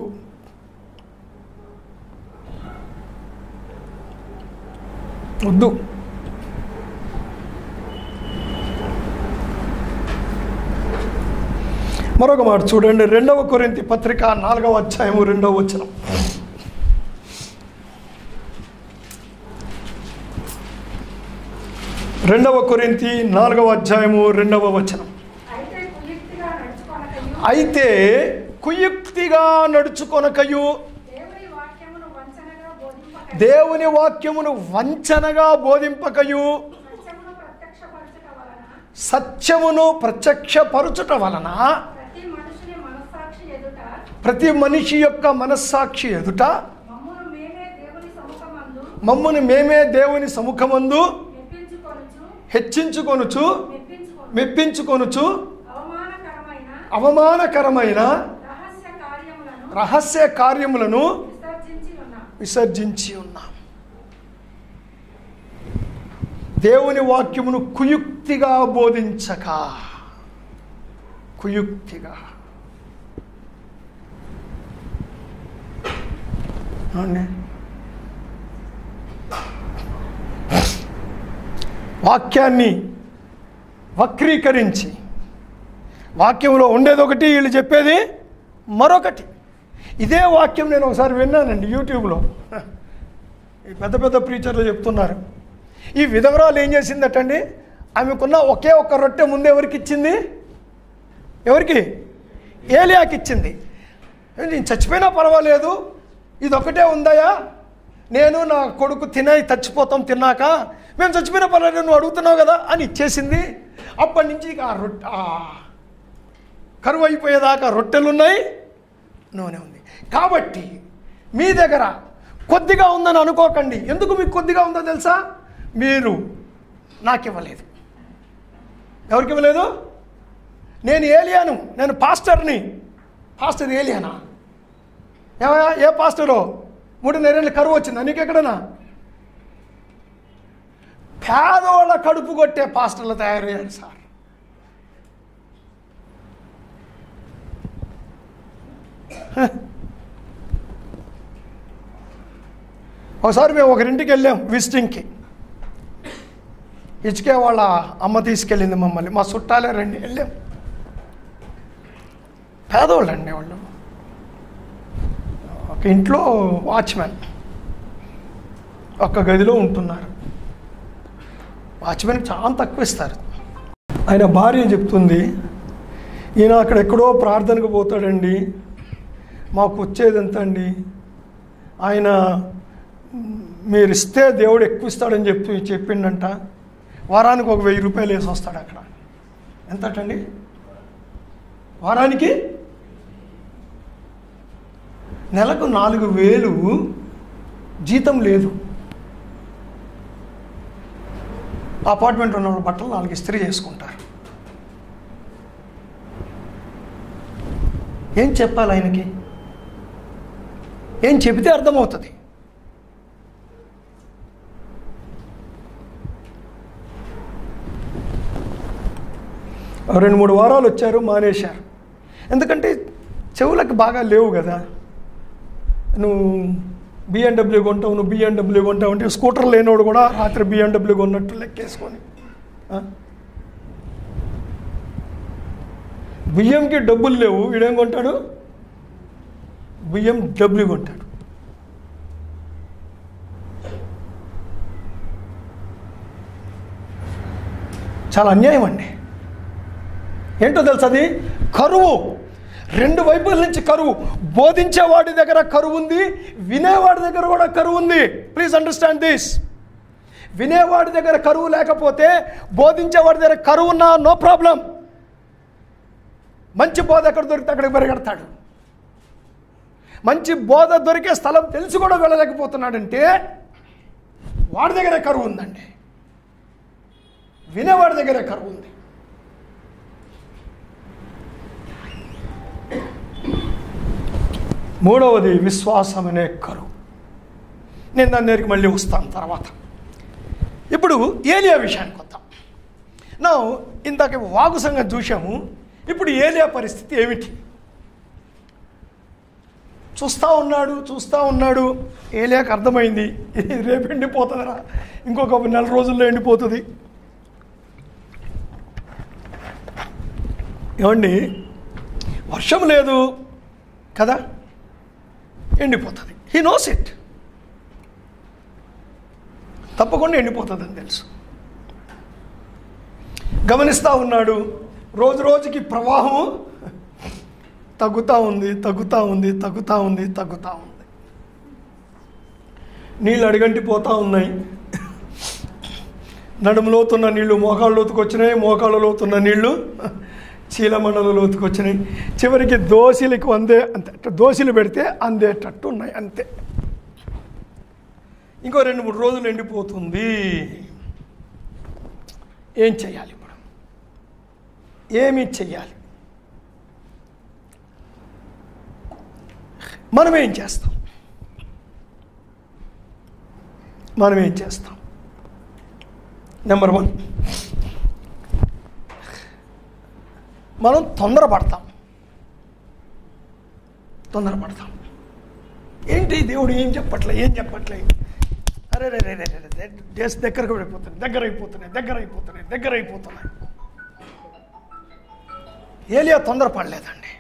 వద్దు. మరొక మాట చూడండి, 2వ కొరింథీ పత్రిక 4వ అధ్యాయము 2వ వచనం. 2వ కొరింథీ 4వ అధ్యాయము 2వ వచనం. అయితే కుయుక్తిగా నడుచుకొనకయు దేవుని వాక్యమును వంచనగా బోధింపకయు సత్యమును ప్రత్యక్షపరచుట వలన ప్రతి మనిషి యొక్క మనస్సాక్షి ఎదుట మమ్మును మేమే దేవుని సముఖమందు హెచ్చించుకొనుచు మెప్పించుకొనుచు అవమానకరమైన రహస్య కార్యములను విసర్జించి ఉన్నాం. దేవుని వాక్యమును కుయుక్తిగా బోధించక, కుయుక్తిగా వాక్యాన్ని వక్రీకరించి, వాక్యంలో ఉండేది ఒకటి, వీళ్ళు చెప్పేది మరొకటి. ఇదే వాక్యం నేను ఒకసారి విన్నానండి యూట్యూబ్లో. ఈ పెద్ద పెద్ద ప్రీచర్లు చెప్తున్నారు, ఈ విధవరాలు ఏం చేసిందటండి, ఆమెకున్న ఒకే ఒక్క రొట్టె ముందు ఎవరికి ఇచ్చింది, ఎవరికి? ఏలియాకి ఇచ్చింది. నేను చచ్చిపోయినా పర్వాలేదు, ఇదొకటే ఉందయా, నేను నా కొడుకు చచ్చిపోతాం తిన్నాక, మేము చచ్చిపోయినా పర్వాలేదు నువ్వు అడుగుతున్నావు కదా అని ఇచ్చేసింది. అప్పటి నుంచి కరువు అయిపోయేదాకా రొట్టెలున్నాయి, నూనె ఉంది. కాబట్టి మీ దగ్గర కొద్దిగా ఉందని అనుకోకండి. ఎందుకు మీకు కొద్దిగా ఉందో తెలుసా? మీరు నాకు ఇవ్వలేదు. ఎవరికి ఇవ్వలేదు? నేను ఏలియాను, నేను పాస్టర్ని. పాస్టర్ ఏలియానా? ఏ పాస్టరో 3.5 ఏళ్ళు కరువు వచ్చిందా నీకెక్కడనా? పేదోళ్ళ కడుపు కొట్టే పాస్టర్లు తయారయ్యారు సార్. ఒకసారి మేము ఒకరింటికి వెళ్ళాం విజిటింగ్కి. ఇచ్చుకే వాళ్ళ అమ్మ తీసుకెళ్ళింది మమ్మల్ని, మా చుట్టాలే రండి వెళ్ళాం. పేదోళ్ళు అండి వాళ్ళు. ఒక ఇంట్లో వాచ్మెన్ ఒక్క గదిలో ఉంటున్నారు. వాచ్మెన్కి చాలా తక్కువ ఇస్తారు. ఆయన భార్య చెప్తుంది, ఈయన అక్కడెక్కడో ప్రార్థనకు పోతాడండి, మాకు వచ్చేది ఎంత అండి, ఆయన మీరు ఇస్తే దేవుడు ఎక్కువ ఇస్తాడని చెప్పిండంట. వారానికి ఒక 1000 రూపాయలు వేసి వస్తాడు అక్కడ. ఎంతటండి వారానికి? నెలకు 4000 జీతం లేదు. అపార్ట్మెంట్లో ఉన్న బట్టలు 4 ఇస్త్రీ చేసుకుంటారు. ఏం చెప్పాలి ఆయనకి? ఏం చెబితే అర్థమవుతుంది? రెండు 3 వారాలు వచ్చారు, మానేశారు. ఎందుకంటే చెవులకు బాగా లేవు కదా. నువ్వు BMW కొంటావు, నువ్వు BMW కొంటావు అంటే స్కూటర్ లేనోడు కూడా రాత్రి BMW కొన్నట్టు లెక్కేసుకొని బియ్యంకి డబ్బులు లేవు, వీడేం కొంటాడు? BMW కొంటాడు. చాలా అన్యాయం అండి. ఏంటో తెలుసా? అది కరువు. 2 వైపుల నుంచి కరువు. బోధించేవాడి దగ్గర కరువు ఉంది, వినేవాడి దగ్గర కూడా కరువు ఉంది. Please understand this. వినేవాడి దగ్గర కరువు లేకపోతే బోధించేవాడి దగ్గర కరువు ఉన్నా నో ప్రాబ్లం. మంచి బోధ ఎక్కడ దొరికితే అక్కడికి పరిగెడతాడు. మంచి బోధ దొరికే స్థలం తెలిసి కూడా వెళ్ళలేకపోతున్నాడంటే వాడి దగ్గరే కరువు ఉందండి. వినేవాడి దగ్గరే కరువు ఉంది. మూడవది విశ్వాసం అనే కరువు. నేను దాని దగ్గరికి మళ్ళీ వస్తాను తర్వాత. ఇప్పుడు ఏలియా విషయానికి వద్దాం. నా ఇందాక వాగు సంగతి చూసాము. ఇప్పుడు ఏలియా పరిస్థితి ఏమిటి? చూస్తూ ఉన్నాడు. ఏలియాకి అర్థమైంది, ఇది రేపు ఎండిపోతుందిరా, ఇంకొక 4 రోజుల్లో ఎండిపోతుంది. ఏమండి, వర్షం లేదు కదా, ఎండిపోతుంది. He knows it. తప్పకుండా ఎండిపోతుందని తెలుసు. గమనిస్తూ ఉన్నాడు. రోజు రోజుకి ప్రవాహం తగ్గుతూ ఉంది. నీళ్ళు అడిగంటిపోతూ ఉన్నాయి. నడుము లోతున్న నీళ్లు మోకాళ్ళ లోతుకు వచ్చినాయి, మోకాళ్ళ లోతున్న నీళ్లు చీలమండల లోతుకు వచ్చినాయి. చివరికి దోశలకు అంతే దోశలు పెడితే అందేటట్టు ఉన్నాయి, అంతే. ఇంకో 2-3 రోజులు ఎండిపోతుంది. ఏం చెయ్యాలి ఇప్పుడు? ఏమి చెయ్యాలి? మనం ఏం చేస్తాం? నెంబర్ 1, మనం తొందరపడతాం. ఏంటి దేవుడు ఏం చెప్పట్లే? అరే దగ్గరకు అయిపోతున్నాయి. ఏలియా తొందరపడలేదండి.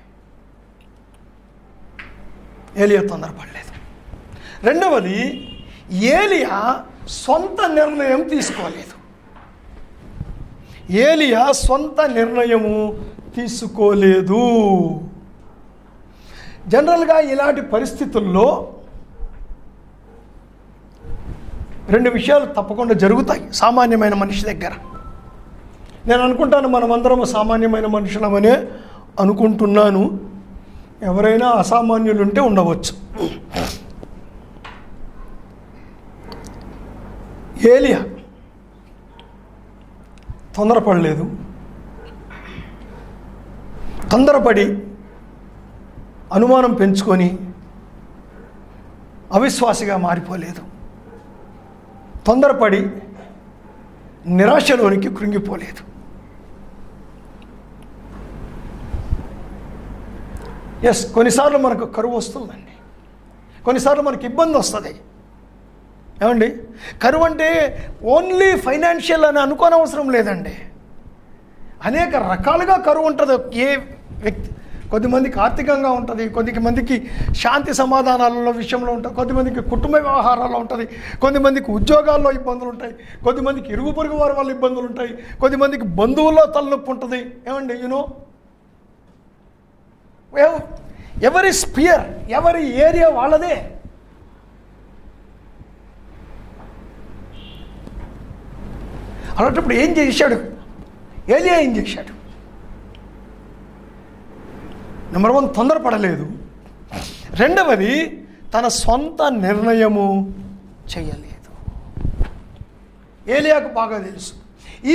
రెండవది, ఏలియా సొంత నిర్ణయం తీసుకోలేదు. జనరల్గా ఇలాంటి పరిస్థితుల్లో 2 విషయాలు తప్పకుండా జరుగుతాయి సామాన్యమైన మనిషి దగ్గర. నేను అనుకుంటాను మనమందరం సామాన్యమైన మనుషులమనే అనుకుంటున్నాను. ఎవరైనా అసామాన్యులుంటే ఉండవచ్చు. ఏలియా తొందరపడలేదు. తొందరపడి అనుమానం పెంచుకొని అవిశ్వాసిగా మారిపోలేదు. తొందరపడి నిరాశలోనికి కృంగిపోలేదు. కొన్నిసార్లు మనకు కరువు వస్తుందండి. కొన్నిసార్లు మనకి ఇబ్బంది వస్తుంది. ఏమండి, కరువు అంటే ఓన్లీ ఫైనాన్షియల్ అని అనుకోనవసరం లేదండి. అనేక రకాలుగా కరువు ఉంటుంది. ఏ వ్యక్తి, కొద్దిమందికి ఆర్థికంగా ఉంటుంది, కొద్దిమందికి శాంతి సమాధానాల విషయంలో ఉంటుంది, కొద్దిమందికి కుటుంబ వ్యవహారాల్లో ఉంటుంది, కొద్దిమందికి ఉద్యోగాల్లో ఇబ్బందులు ఉంటాయి, కొద్దిమందికి ఇరుగు పొరుగు వారి వల్ల ఇబ్బందులు ఉంటాయి, కొద్దిమందికి బంధువుల్లో తలనొప్పి ఉంటుంది. ఏమండి, ఎవరి స్పియర్, ఎవరి ఏరియా వాళ్ళదే. అలాంటప్పుడు ఏం చేశాడు ఏలియా? ఏం చేశాడు? నెంబర్ 1, తొందరపడలేదు. రెండవది, తన సొంత నిర్ణయము చేయలేదు. ఏలియాకు బాగా తెలుసు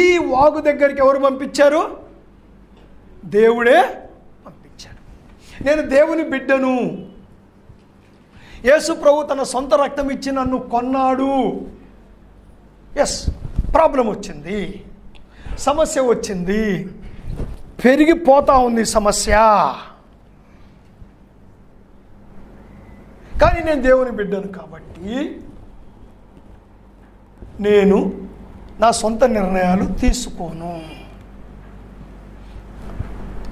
ఈ వాగు దగ్గరికి ఎవరు పంపించారు? దేవుడే పంపించాడు. నేను దేవుని బిడ్డను, యేసు ప్రభు తన సొంత రక్తం ఇచ్చి నన్ను కొన్నాడు. ఎస్, ప్రాబ్లం వచ్చింది, సమస్య వచ్చింది, పెరిగిపోతా ఉంది సమస్య. కానీ నేను దేవుని బిడ్డను కాబట్టి నేను నా సొంత నిర్ణయాలు తీసుకోను.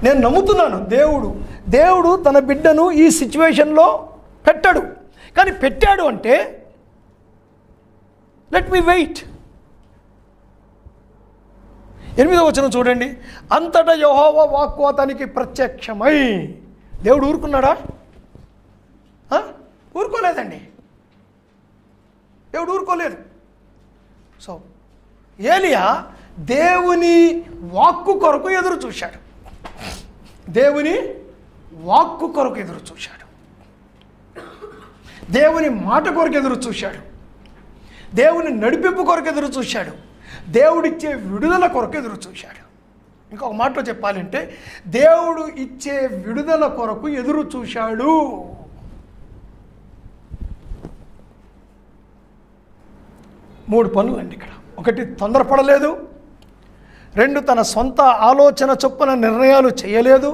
నేను నమ్ముతున్నాను దేవుడు తన బిడ్డను ఈ సిచ్యువేషన్లో పెట్టాడు. కానీ పెట్టాడు అంటే లెట్ మీ వెయిట్. 8వ వచనం చూడండి. అంతటా యెహోవా వాక్కు అతనికి ప్రత్యక్షమై. దేవుడు ఊరుకున్నాడా? ఊరుకోలేదండి. దేవుడు ఊరుకోలేదు. సో ఏలియా దేవుని వాక్కు కొరకు ఎదురు చూశాడు. దేవుని వాక్కు కొరకు ఎదురు చూశాడు. దేవుని మాట కొరకు ఎదురు చూశాడు. దేవుని నడిపింపు కొరకు ఎదురు చూశాడు. దేవుడిచ్చే విడుదల కొరకు ఎదురు చూశాడు. ఇంకొక మాటలో చెప్పాలంటే దేవుడు ఇచ్చే విడుదల కొరకు ఎదురు చూశాడు. మూడు పనులండి ఇక్కడ. 1, తొందరపడలేదు. 2, తన సొంత ఆలోచన చొప్పున నిర్ణయాలు చేయలేదు.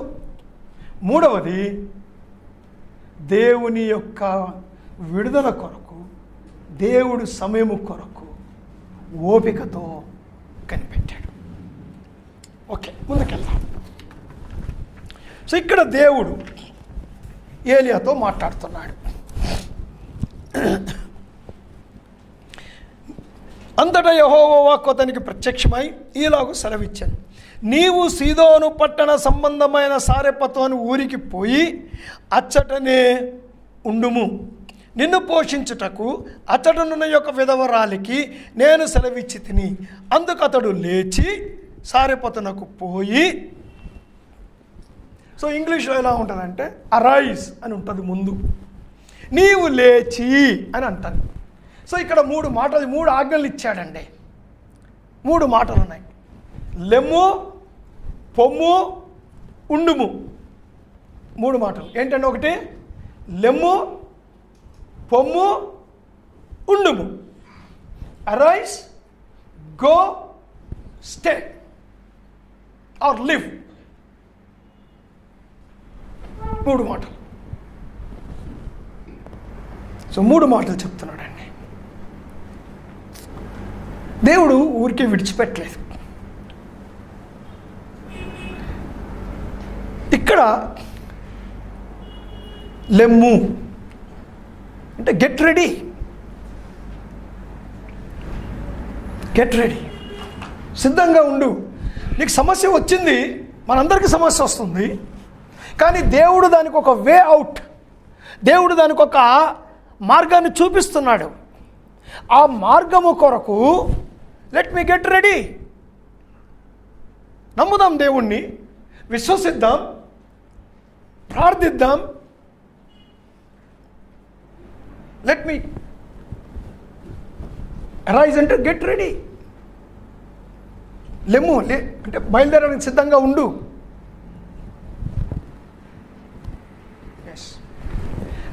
3వది, దేవుని యొక్క విడుదల కొరకు, దేవుడు సమయము కొరకు ఓపికతో కనిపెట్టాడు. ఓకే, ముందుకెళ్దాం. సో ఇక్కడ దేవుడు ఏలియాతో మాట్లాడుతున్నాడు. అంతటా యెహోవా వాక్కు అతనికి ప్రత్యక్షమై ఈలాగు సెలవిచ్చాను. నీవు సీదోను పట్టణ సంబంధమైన సారెపతోను ఊరికి పోయి అచ్చటనే ఉండుము. నిన్ను పోషించుటకు అతడునున్న యొక్క విధవరాలికి నేను సెలవిచ్చి తిని. అందుకు అతడు లేచి సారెపతునకు పోయి. సో ఇంగ్లీష్లో ఎలా ఉంటుందంటే అరైజ్ అని ఉంటుంది ముందు, నీవు లేచి అని అంటాను. సో ఇక్కడ 3 మాటలు, 3 ఆజ్ఞలు ఇచ్చాడండి. 3 మాటలు ఉన్నాయి. లెమ్ము, పొమ్ము, ఉండుము. 3 మాటలు ఏంటంటే, 1 లెమ్ము, పొమ్ము, ఉండుము. Arise, go, stay or live. 3 మాటలు. సో 3 మాటలు చెప్తున్నాడండి. దేవుడు ఊరికే విడిచిపెట్టలేదు. ఇక్కడ లెమ్ము అంటే గెట్ రెడీ, సిద్ధంగా ఉండు. నీకు సమస్య వచ్చింది, మనందరికీ సమస్య వస్తుంది. కానీ దేవుడు దానికి ఒక వే అవుట్, దేవుడు దానికి ఒక మార్గాన్ని చూపిస్తున్నాడు. ఆ మార్గము కొరకు లెట్ మీ గెట్ రెడీ. నమ్ముదాం, దేవుణ్ణి విశ్వసిద్దాం, ప్రార్థిద్దాం. లెట్ మీ అరైజ్ అంటే గెట్ రెడీ. లెమ్ము అంటే బయలుదేరడానికి సిద్ధంగా ఉండు.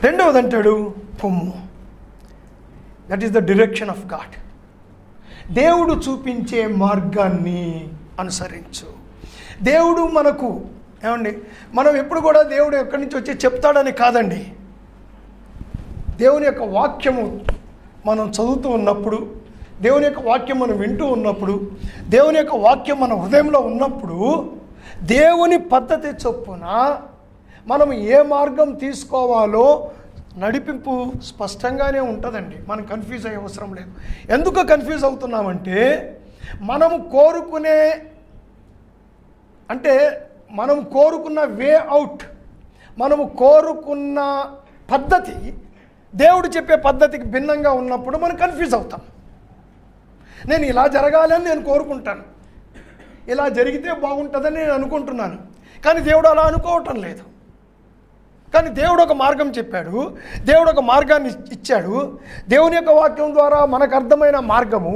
రెండవది అంటాడు పొమ్ము. That is the direction of God. దేవుడు చూపించే మార్గాన్ని అనుసరించు. దేవుడు మనకు ఏమండి, మనం ఎప్పుడు కూడా దేవుడు ఎక్కడి నుంచి వచ్చి చెప్తాడని కాదండి. దేవుని యొక్క వాక్యము మనం చదువుతూ ఉన్నప్పుడు, దేవుని యొక్క వాక్యం మనం వింటూ ఉన్నప్పుడు, దేవుని యొక్క వాక్యం మన హృదయంలో ఉన్నప్పుడు, దేవుని పద్ధతి చొప్పున మనం ఏ మార్గం తీసుకోవాలో నడిపింపు స్పష్టంగానే ఉంటుందండి. మనం కన్ఫ్యూజ్ అయ్యే అవసరం లేదు. ఎందుకు కన్ఫ్యూజ్ అవుతున్నామంటే, మనము కోరుకునే అంటే మనం కోరుకున్న వే అవుట్, మనము కోరుకున్న పద్ధతి దేవుడు చెప్పే పద్ధతికి భిన్నంగా ఉన్నప్పుడు మనం కన్ఫ్యూజ్ అవుతాం. నేను ఇలా జరగాలని నేను కోరుకుంటాను, ఇలా జరిగితే బాగుంటుందని నేను అనుకుంటున్నాను, కానీ దేవుడు అలా అనుకోవటం లేదు. కానీ దేవుడు ఒక మార్గం చెప్పాడు, దేవుడు ఒక మార్గాన్ని ఇచ్చాడు. దేవుని యొక్క వాక్యం ద్వారా మనకు అర్థమైన మార్గము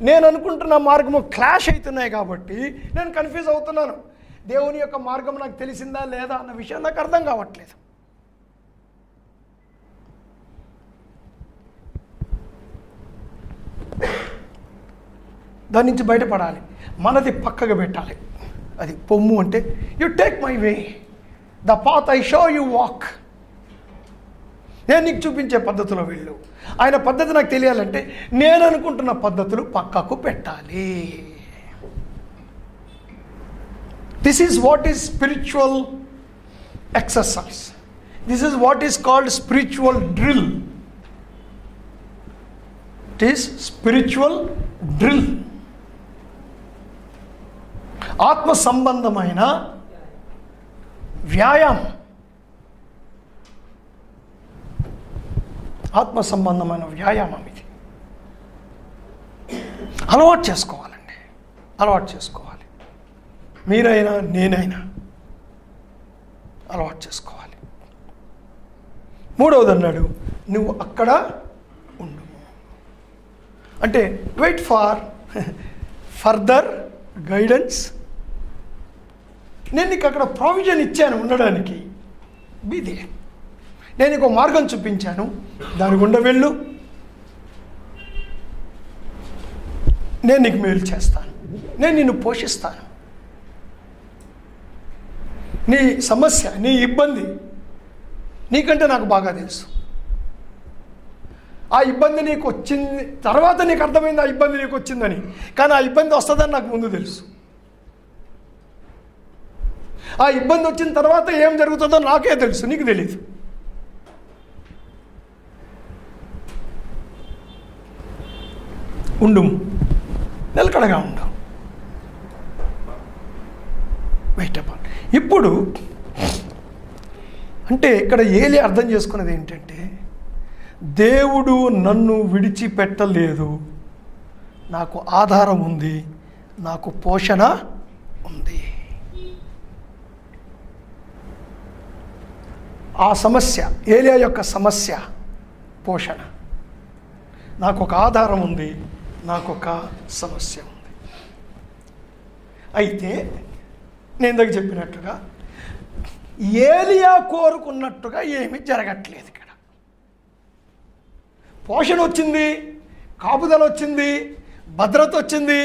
నేను అనుకుంటున్న మార్గము క్లాష్ అవుతున్నాయి కాబట్టి నేను కన్ఫ్యూజ్ అవుతున్నాను. దేవుని యొక్క మార్గం నాకు తెలిసిందా లేదా అన్న విషయం నాకు అర్థం కావట్లేదు. దాని నుంచి బయటపడాలి, మనది పక్కగా పెట్టాలి. అది పొమ్ము అంటే you take my way, the path I show you walk. నేను నీకు చూపించే పద్ధతిలో వెళ్ళు. ఆయన పద్ధతి నాకు తెలియాలంటే నేను అనుకుంటున్న పద్ధతులు పక్కకు పెట్టాలి. This is what is spiritual exercise. This is what is called spiritual drill. It is spiritual drill. ఆత్మ సంబంధమైన వ్యాయామం, ఆత్మ సంబంధమైన వ్యాయామం ఇది. అలవాటు చేసుకోవాలండి, అలవాటు చేసుకోవాలి. మీరైనా నేనైనా అలవాటు చేసుకోవాలి. మూడవది అన్నాడు, నువ్వు అక్కడ ఉండు. అంటే వెయిట్ ఫర్ ఫర్దర్ గైడెన్స్. నేను నీకు అక్కడ ప్రొవిజన్ ఇచ్చాను ఉండడానికి, బీదే. నేను నీకు మార్గం చూపించాను, దాని గుండా వెళ్ళు. నేను నీకు మేలు చేస్తాను, నేను నిన్ను పోషిస్తాను. నీ సమస్య, నీ ఇబ్బంది నీకంటే నాకు బాగా తెలుసు. ఆ ఇబ్బంది నీకు వచ్చింది తర్వాత నీకు అర్థమైంది ఆ ఇబ్బంది నీకు వచ్చిందని, కానీ ఆ ఇబ్బంది వస్తుందని నాకు ముందు తెలుసు. ఆ ఇబ్బంది వచ్చిన తర్వాత ఏం జరుగుతుందో నాకే తెలుసు, నీకు తెలియదు. ఉండు, నిలకడగా ఉండు. ఇప్పుడు అంటే ఇక్కడ ఏలి అర్థం చేసుకున్నది ఏంటంటే, దేవుడు నన్ను విడిచిపెట్టలేదు, నాకు ఆధారం ఉంది, నాకు పోషణ ఉంది. ఆ సమస్య, ఏలియా యొక్క సమస్య పోషణ. నాకు ఒక ఆధారం ఉంది, నాకు ఒక సమస్య ఉంది. అయితే నేను ఇందాక చెప్పినట్టుగా ఏలియా కోరుకున్నట్టుగా ఏమీ జరగట్లేదు. ఇక్కడ పోషణ వచ్చింది, కాపుదల వచ్చింది, భద్రత వచ్చింది,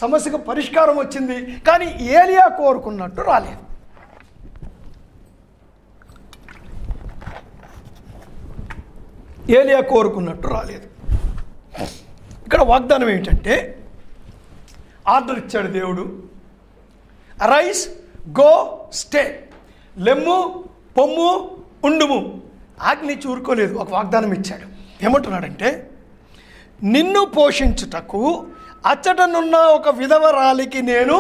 సమస్యకు పరిష్కారం వచ్చింది, కానీ ఏలియా కోరుకున్నట్టు రాలేదు. ఏలియా కోరుకున్నట్టు రాలేదు. ఇక్కడ వాగ్దానం ఏంటంటే, ఆర్డర్ ఇచ్చాడు దేవుడు, అరైజ్, గో, స్టే. లెమ్ము, పొమ్ము, ఉండుము. ఆజ్ఞ చూరుకోలేదు, ఒక వాగ్దానం ఇచ్చాడు. ఏమంటున్నాడంటే, నిన్ను పోషించుటకు అచ్చటనున్న ఒక విధవరాలికి నేను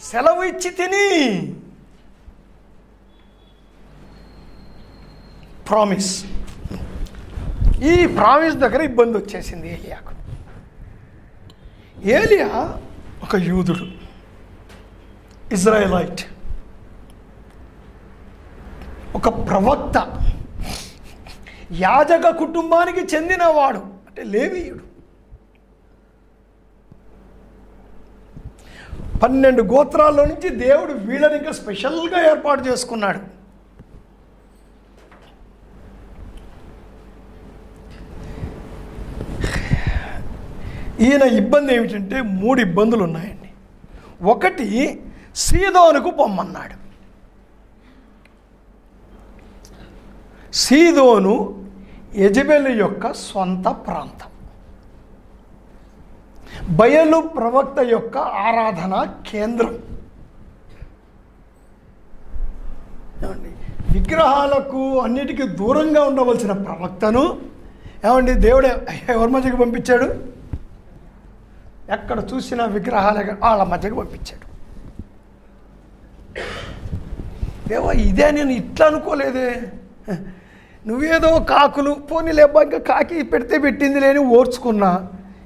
సెలవు ఇచ్చి తిని. ప్రామిస్. ఈ ప్రామిస్ దగ్గర ఇబ్బంది వచ్చేసింది ఏలియాకు. ఏలియా ఒక యూదుడు, ఇజ్రాయెలైట్, ఒక ప్రవక్త, యాజక కుటుంబానికి చెందినవాడు, అంటే లేవీయుడు. 12 గోత్రాల్లో నుంచి దేవుడు వీళ్ళని ఇంకా స్పెషల్గా ఏర్పాటు చేసుకున్నాడు. ఈయన ఇబ్బంది ఏమిటంటే 3 ఇబ్బందులు ఉన్నాయండి. ఒకటి, సీదోనుకు పొమ్మన్నాడు. సీదోను యెజెబెలు యొక్క సొంత ప్రాంతం, బయలు ప్రవక్త యొక్క ఆరాధన కేంద్రం. ఏమండి, విగ్రహాలకు అన్నిటికీ దూరంగా ఉండవలసిన ప్రవక్తను ఏమండి దేవుడే ఎవరి మధ్యకి పంపించాడు? ఎక్కడ చూసినా విగ్రహాల వాళ్ళ మధ్యకి పంపించాడు. దేవా, ఇదే నేను ఇట్లా అనుకోలేదే. నువ్వేదో కాకులు పోనీ లేబ్బా, ఇంకా కాకి పెడితే పెట్టింది లేని ఓర్చుకున్నా,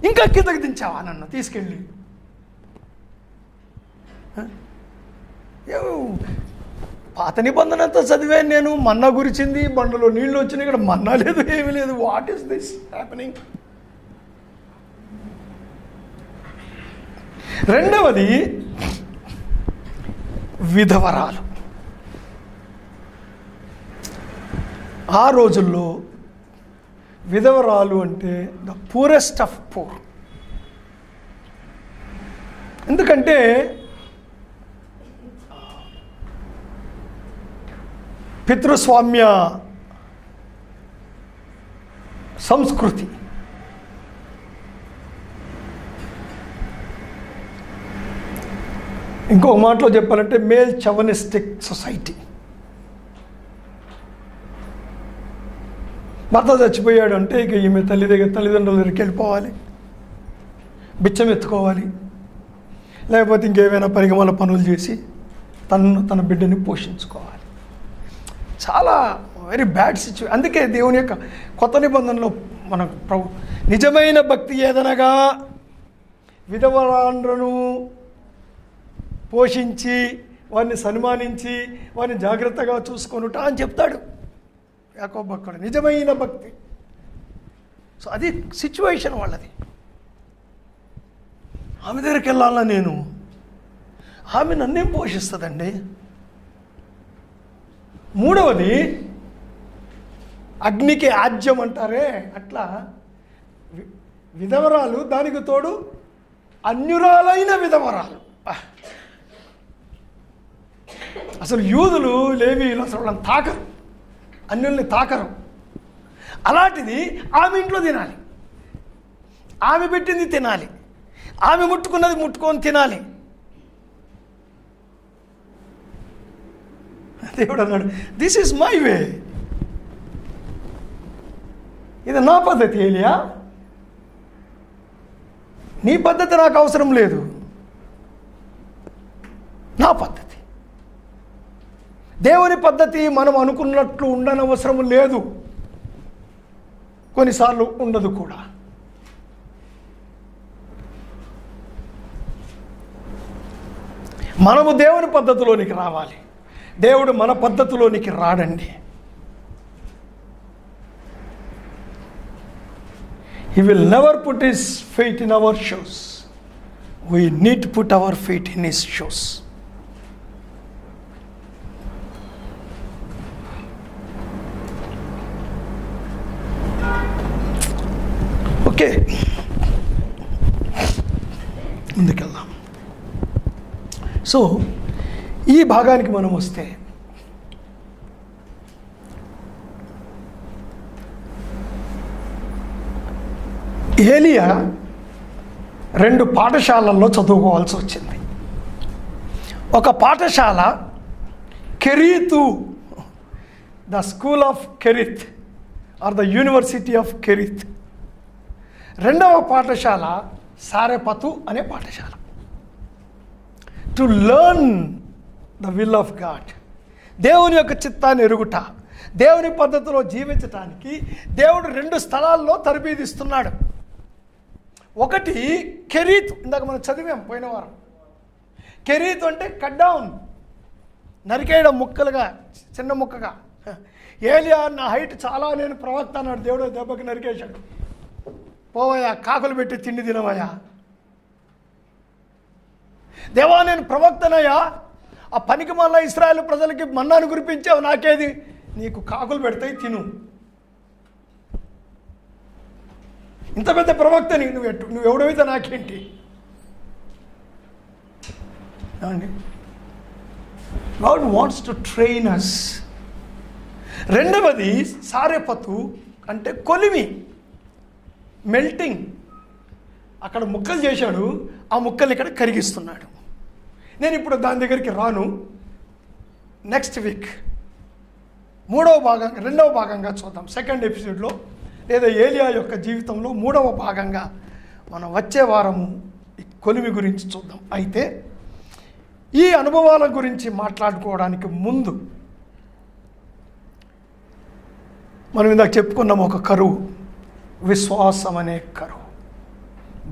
ఇంకా కిందకి దించావా నన్ను తీసుకెళ్ళి? పాత నిబంధన అంతా చదివాను నేను, మన్నా గురించింది, బండలో నీళ్ళు వచ్చినాయి, ఇక్కడ మన్నా లేదు, ఏమీ లేదు. What is this happening? రెండవది విధవరాలు. ఆ రోజుల్లో విధవరాలు అంటే ద పూరెస్ట్ ఆఫ్ పూర్. ఎందుకంటే పితృస్వామ్య సంస్కృతి, ఇంకొక మాటలో చెప్పాలంటే మేల్ చవనిస్టిక్ సొసైటీ. భర్త చచ్చిపోయాడు అంటే ఇక ఈమె తల్లిదండ్రుల దగ్గరికి వెళ్ళిపోవాలి, బిచ్చం ఎత్తుకోవాలి, లేకపోతే ఇంకేమైనా పరిగమల పనులు చేసి తన బిడ్డని పోషించుకోవాలి. చాలా వెరీ బ్యాడ్ సిచ్యువేషన్. అందుకే దేవుని యొక్క కొత్త నిబంధనలో మనకు నిజమైన భక్తి ఏదనగా విధవరాండ్రను పోషించి వారిని సన్మానించి వారిని జాగ్రత్తగా చూసుకొనుట అని చెప్తాడు యాకోబు భక్తుడు. నిజమైన భక్తి. సో అది సిచ్యువేషన్ వాళ్ళది. ఆమె దగ్గరికి వెళ్ళాలా నేను? ఆమె నన్నేం పోషిస్తుందండి? మూడవది అగ్నికి ఆజ్యం అంటారే, అట్లా విధవరాలు, దానికి తోడు అన్యురాలైన విధవరాలు. అసలు యూదులు లేవీయులు అసలు వాళ్ళని తాకరు, అన్యుల్ని తాకరు. అలాంటిది ఆమె ఇంట్లో తినాలి, ఆమె పెట్టింది తినాలి, ఆమె ముట్టుకున్నది ముట్టుకొని తినాలి. దేవుడు అన్నాడు, దిస్ ఈజ్ మై వే, ఇది నా పద్ధతి. ఏలియా, నీ పద్ధతి నాకు అవసరం లేదు, నా పద్ధతి. దేవుని పద్ధతి మనం అనుకున్నట్లు ఉండనవసరం లేదు, కొన్నిసార్లు ఉండదు కూడా. మనము దేవుని పద్ధతిలోనికి రావాలి, దేవుడు మన పద్ధతిలోనికి రాడండి. He will never put his feet in our shoes. We need to put our feet in his shoes. Okay, ముందుకెళ్దాం. సో ఈ భాగానికి మనం వస్తే ఏలియా 2 పాఠశాలల్లో చదువుకోవాల్సి వచ్చింది. ఒక పాఠశాల Cherith, the school of Cherith or the university of Cherith. రెండవ పాఠశాల సారెపతు అనే పాఠశాల. To learn the will of God, దేవుని యొక్క చిత్తాన్ని ఎరుగుట, దేవుని పద్ధతిలో జీవించటానికి దేవుడు 2 స్థలాల్లో తరబీదిస్తున్నాడు. ఒకటి కెరీత్, ఇందాక మనం చదివాం పోయిన వారం. కెరీత్ అంటే కట్ డౌన్, నరికేయడం, ముక్కలుగా, చిన్న ముక్కగా. ఏలియా, నా హైట్ చాలా, నేను ప్రవక్త అన్నాడు, దేవుడు దెబ్బకి నరికేశాడు. పోవయ్యా, కాకులు పెట్టి తిండి తినవయ్యా. దేవా, నేను ప్రవక్తనయ్యా, ఆ పనికి మళ్ళా ఇశ్రాయేలు ప్రజలకి మన్నాను కురిపించావు, నాకేది? నీకు కాకులు పెడతాయి, తిను. ఇంత పెద్ద ప్రవక్తని నువ్వెవడైతే నాకేంటి అండి? గాడ్ వాంట్స్ టు ట్రైన్ అస్. రెండవది సారెపతు అంటే కొలిమి, మెల్టింగ్. అక్కడ ముక్కలు చేశాడు, ఆ ముక్కలు ఇక్కడ కరిగిస్తున్నాడు. నేను ఇప్పుడు దాని దగ్గరికి రాను. నెక్స్ట్ వీక్ రెండవ భాగంగా చూద్దాం. సెకండ్ ఎపిసోడ్లో లేదా ఏలియా యొక్క జీవితంలో 3వ భాగంగా మనం వచ్చే వారము ఈ కొలిమి గురించి చూద్దాం. అయితే ఈ అనుభవాల గురించి మాట్లాడుకోవడానికి ముందు మనం ఇందాక చెప్పుకున్నాం, ఒక కరువు, విశ్వాసం అనే కరువు.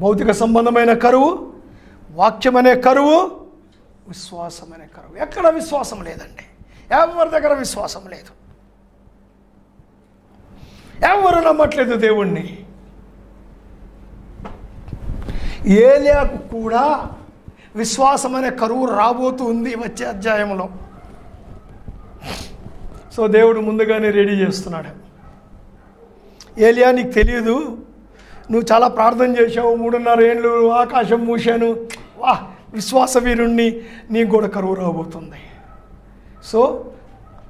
భౌతిక సంబంధమైన కరువు, వాక్యం అనే కరువు, విశ్వాసం అనే కరువు. ఎక్కడ విశ్వాసం లేదండి, ఎవరి దగ్గర విశ్వాసం లేదు, ఎవరు నమ్మట్లేదు దేవుణ్ణి. ఏలియాకు కూడా విశ్వాసం అనే కరువు రాబోతుంది వచ్చే అధ్యాయంలో. సో దేవుడు ముందుగానే రెడీ చేస్తున్నాడు. ఏలియా, నీకు తెలియదు, నువ్వు చాలా ప్రార్థన చేశావు, 3.5 ఏళ్ళు ఆకాశం మూశాను, వా విశ్వాస వీరుణ్ణి, నీకు కూడా కరువు రాబోతుంది. సో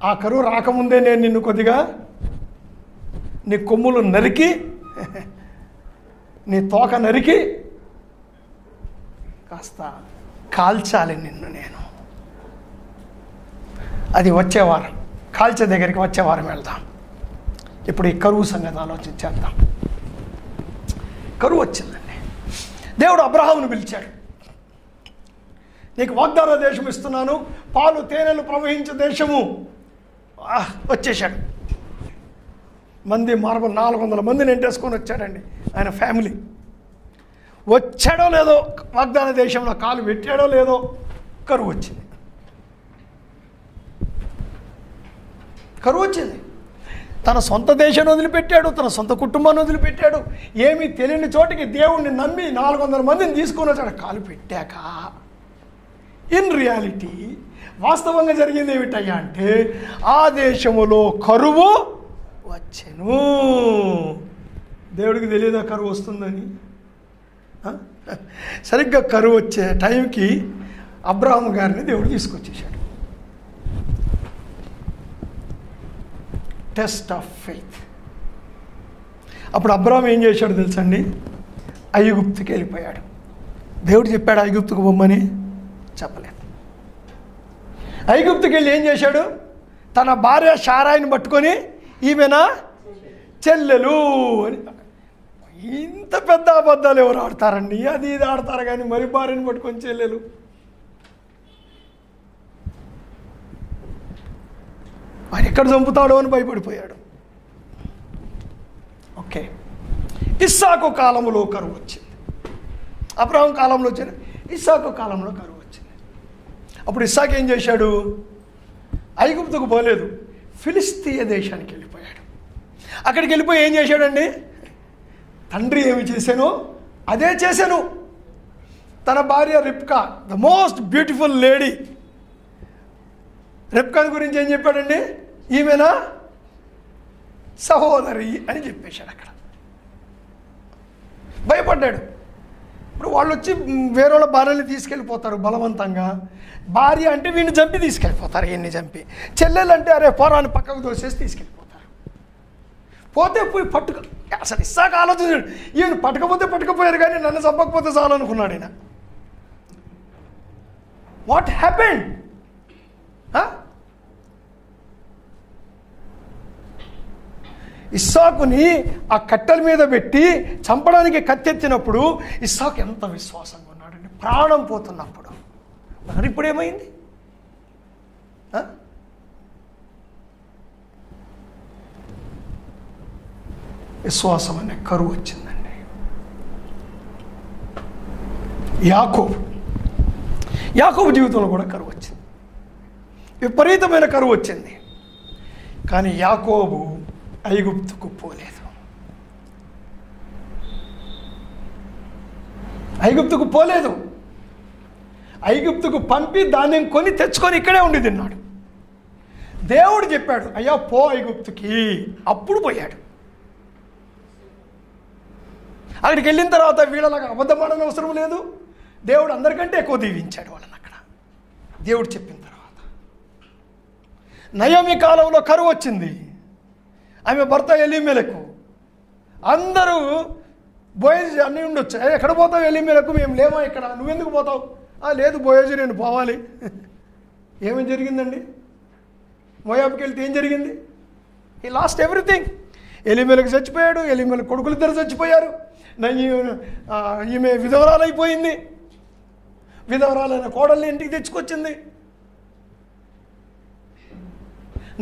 ఆ కరువు రాకముందే నేను నిన్ను కొద్దిగా నీ కొమ్ములు నరికి, నీ తోక నరికి కాస్త కాల్చాలి నిన్ను నేను. అది వచ్చేవారం, కాల్చే దగ్గరికి వచ్చేవారం వెళ్దాం. ఇప్పుడు ఈ కరువు సంగతి ఆలోచించేద్దాం. కరువు వచ్చిందండి. దేవుడు అబ్రహామును పిలిచాడు, నీకు వాగ్దాన దేశం ఇస్తున్నాను, పాలు తేనెలు ప్రవహించే దేశము. వచ్చేసాడు. మార్బల్ 400 మందిని ఎంటేసుకొని వచ్చాడండి ఆయన ఫ్యామిలీ. వచ్చాడో లేదో, వాగ్దాన దేశంలో కాలు పెట్టాడో లేదో, కరువు వచ్చింది. కరువు వచ్చింది. తన సొంత దేశాన్ని వదిలిపెట్టాడు, తన సొంత కుటుంబాన్ని వదిలిపెట్టాడు, ఏమీ తెలియని చోటికి దేవుణ్ణి నమ్మి 400 మందిని తీసుకొని వచ్చాడు. కాలు పెట్టాక ఇన్ రియాలిటీ వాస్తవంగా జరిగింది ఏమిటయ్యా అంటే, ఆ దేశములో కరువు వచ్చెను. దేవుడికి తెలియదా కరువు వస్తుందని? సరిగ్గా కరువు వచ్చే టైంకి అబ్రహాము గారిని దేవుడు తీసుకొచ్చేసాడు. Test of faith. అప్పుడు అబ్రహాం ఏం చేశాడు తెలుసండి? ఐగుప్తుకి వెళ్ళిపోయాడు. దేవుడు చెప్పాడు ఐగుప్తుకు పొమ్మని? చెప్పలేదు. ఐగుప్తుకి వెళ్ళి ఏం చేశాడు? తన భార్య శారాయిని పట్టుకొని, ఈమెనా చెల్లెలు అని. ఇంత పెద్ద అబద్ధాలు ఎవరు ఆడతారండి? అది ఇది ఆడతారు కానీ మరి భార్యని పట్టుకొని చెల్లెలు. వాడు ఎక్కడ చంపుతాడో అని భయపడిపోయాడు. ఓకే, ఇస్సాకు కాలంలో కరువు వచ్చింది. అబ్రహాం కాలంలో వచ్చింది, ఇస్సాకు కాలంలో కరువు వచ్చింది. అప్పుడు ఇస్సాకు ఏం చేశాడు? ఐగుప్తుకు పోలేదు, ఫిలిస్తీయ దేశానికి వెళ్ళిపోయాడు. అక్కడికి వెళ్ళిపోయి ఏం చేశాడండి? తండ్రి ఏమి చేశానో అదే చేశాను. తన భార్య రిబ్కా, ద మోస్ట్ బ్యూటిఫుల్ లేడీ, రిబ్కా గురించి ఏం చెప్పాడండి? ఈమెనా సహోదరి అని చెప్పేశాడు. అక్కడ భయపడ్డాడు. ఇప్పుడు వాళ్ళు వచ్చి వేరేళ్ళ భార్యని తీసుకెళ్ళిపోతారు బలవంతంగా. భార్య అంటే వీడిని చంపి తీసుకెళ్ళిపోతారు, ఈయన్ని చంపి. చెల్లెలు అంటే అరే పోరాన్ని పక్కకు దోసేసి తీసుకెళ్ళిపోతారు. పోతే పోయి పట్టుకు, అసలు ఇస్సాకు ఆలోచించాడు, ఈయన పట్టుకపోతే పట్టుకపోయారు కానీ నన్ను చంపకపోతే చాలు అనుకున్నాడు ఈయన. What happened? ఇస్సాకుని ఆ కట్టెల మీద పెట్టి చంపడానికి కత్తెత్తినప్పుడు ఇస్సాకు ఎంత విశ్వాసంగా ఉన్నాడండి, ప్రాణం పోతున్నప్పుడు. మరి ఇప్పుడు ఏమైంది? విశ్వాసం అనే కరువు వచ్చిందండి. యాకోబు జీవితంలో కూడా కరువు వచ్చింది, విపరీతమైన కరువు వచ్చింది. కానీ యాకోబు ఐగుప్తుకు పోలేదు. ఐగుప్తుకు పోలేదు. ఐగుప్తుకు పంపి ధాన్యం కొని తెచ్చుకొని ఇక్కడే ఉండి తిన్నాడు. దేవుడు చెప్పాడు, అయ్యా పో ఐగుప్తుకి. అప్పుడు పోయాడు. అక్కడికి వెళ్ళిన తర్వాత వీళ్ళలాగా అబద్ధం ఆడని అవసరం లేదు. దేవుడు అందరికంటే ఎక్కువ దీవించాడు వాళ్ళని అక్కడ, దేవుడు చెప్పిన తర్వాత. నయోమి కాలంలో కరువు వచ్చింది. ఆమె భర్త ఎలీమెలకు. అందరూ బోయజు అన్నీ ఉండొచ్చు. ఎక్కడ పోతావు ఎలీమెలకు? మేము లేమా ఇక్కడ, నువ్వెందుకు పోతావు? లేదు బోయజు నేను పోవాలి. ఏమేమి జరిగిందండి? మోయాబుకి వెళ్తే ఏం జరిగింది? ఈ లాస్ట్ ఎవ్రీథింగ్. ఎలీమెలకు చచ్చిపోయాడు, ఎలీమెలకు కొడుకులు ఇద్దరు చచ్చిపోయారు. ఈమె విధవరాలైపోయింది. విధవరాలైన కోడల్ని ఇంటికి తెచ్చుకొచ్చింది.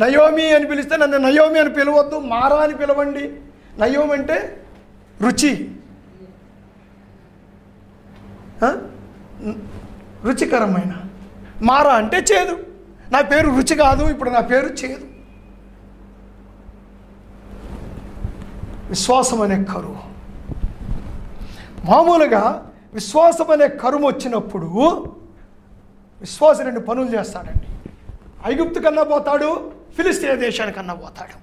నయోమి అని పిలిస్తే నన్ను నయోమి అని పిలవద్దు, మారా అని పిలవండి. నయోమి అంటే రుచి, రుచికరమైన. మారా అంటే చేదు. నా పేరు రుచి కాదు, ఇప్పుడు నా పేరు చేదు. విశ్వాసం అనే కరువు. మామూలుగా విశ్వాసం అనే కరువు వచ్చినప్పుడు విశ్వాసం 2 పనులు చేస్తాడండి. ఐగుప్తు కన్నా పోతాడు, ఫిలిస్తీయ దేశానికన్నా పోతాడు.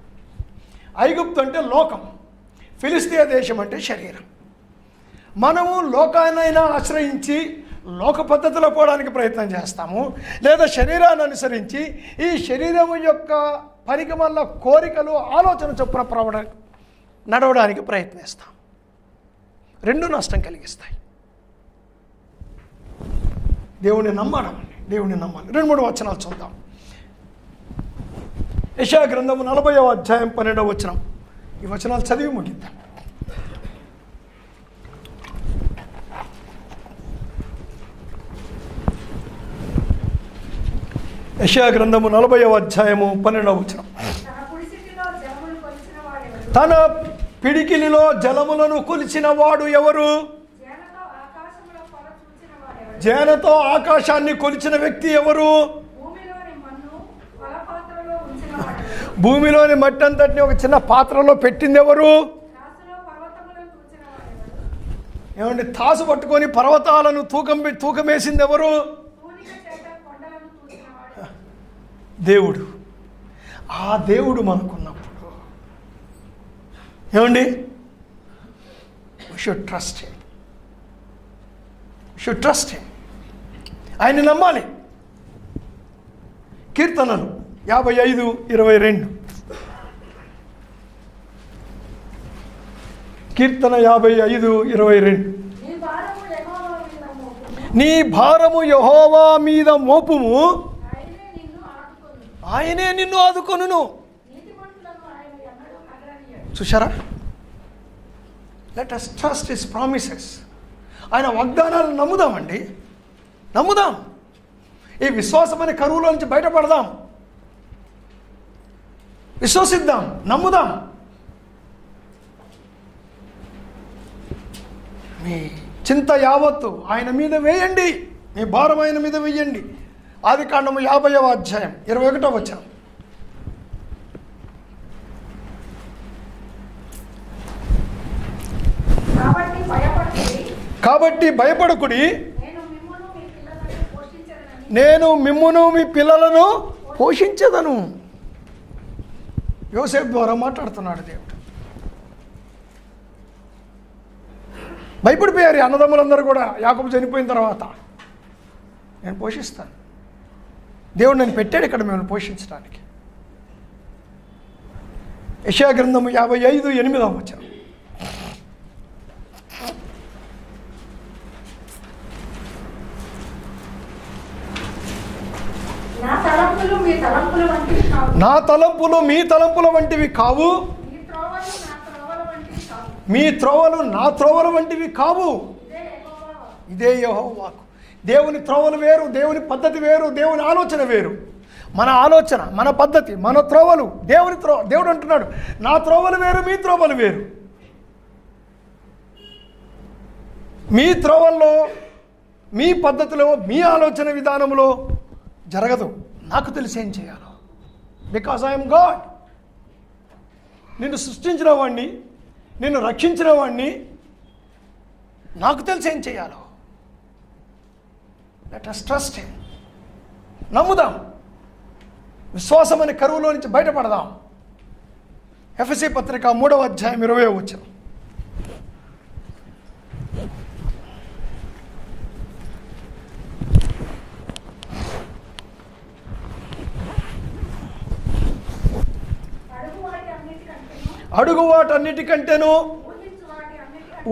ఐగుప్తు అంటే లోకం, ఫిలిస్తీయ దేశం అంటే శరీరం. మనము లోకాన్నైనా ఆశ్రయించి లోక పద్ధతిలో పోవడానికి ప్రయత్నం చేస్తాము, లేదా శరీరాన్ని అనుసరించి ఈ శరీరం యొక్క పనికి వల్ల కోరికలు ఆలోచన చొప్పున నడవడానికి ప్రయత్నిస్తాం. 2 నష్టం కలిగిస్తాయి. దేవుని నమ్మడం, దేవుని నమ్మాలి. 2-3 వచనాలు చూద్దాం. యెషయా గ్రంథము 40వ అధ్యాయం 12వ వచనం. ఈ వచనాలు చదివి ముగిద్దాం. యెషయా గ్రంథము 40వ అధ్యాయము 12వ వచనం. తన పిడికిలిలో జలములను కొలిచిన వాడు ఎవరు? జేనతో ఆకాశాన్ని కొలిచిన వ్యక్తి ఎవరు? భూమిలోని మట్టి అంతటిని ఒక చిన్న పాత్రలో పెట్టింది ఎవరు? ఏమండి, తాసు పట్టుకొని పర్వతాలను తూకమేసింది ఎవరు? దేవుడు. ఆ దేవుడు మనకున్నప్పుడు ఏమండి, we should trust him. ఆయన్ని నమ్మాలి. కీర్తనలు 55:22. కీర్తన 55:22. నీ భారము యెహోవా మీద మోపుము, ఆయనే నిన్ను ఆదుకొనును. చూశారా? Let us trust his promises. ఆయన వాగ్దానాలను నమ్ముదామండి, నమ్ముదాం. ఈ విశ్వాసమనే కరువులో నుంచి బయటపడదాం, విశ్వసిద్దాం, నమ్ముదాం. మీ చింత యావత్తు ఆయన మీద వేయండి, మీ భారం ఆయన మీద వేయండి. ఆదికాండము 50వ అధ్యాయం 21వ వచనం. కాబట్టి భయపడకుడి, నేను మిమ్మును మీ పిల్లలను పోషించదను. యోసేపు ద్వారా మాట్లాడుతున్నాడు దేవుడు. భయపడిపోయారు అన్నదమ్ములందరూ కూడా. యాకోబు చనిపోయిన తర్వాత నేను పోషిస్తాను, దేవుడు నన్ను పెట్టాడు ఇక్కడ మిమ్మల్ని పోషించడానికి. యెషయా గ్రంథము 55:8వ వచనం. నా తలంపులు మీ తలంపుల వంటివి కావు, మీ త్రోవలు నా త్రోవల వంటివి కావు. ఇదే యెహోవా వాక్కు. దేవుని త్రోవలు వేరు, దేవుని పద్ధతి వేరు, దేవుని ఆలోచన వేరు. మన ఆలోచన, మన పద్ధతి, మన త్రోవలు, దేవుడు అంటున్నాడు నా త్రోవలు వేరు, మీ త్రోవలు వేరు. మీ త్రోవల్లో, మీ పద్ధతిలో, మీ ఆలోచన విధానంలో జరగదు. నాకు తెలిసి ఏం చేయాలో, బికాజ్ ఐఎమ్ గాడ్. నిన్ను సృష్టించిన వాడిని, నిన్ను రక్షించిన వాడిని, నాకు తెలిసి ఏం చేయాలో. Let us trust him. నమ్ముదాం, విశ్వాసం అనే కరువులో నుంచి బయటపడదాం. ఎఫెసీ పత్రిక 3వ అధ్యాయం 20వ వచనం. అడుగు వాటన్నిటికంటేను,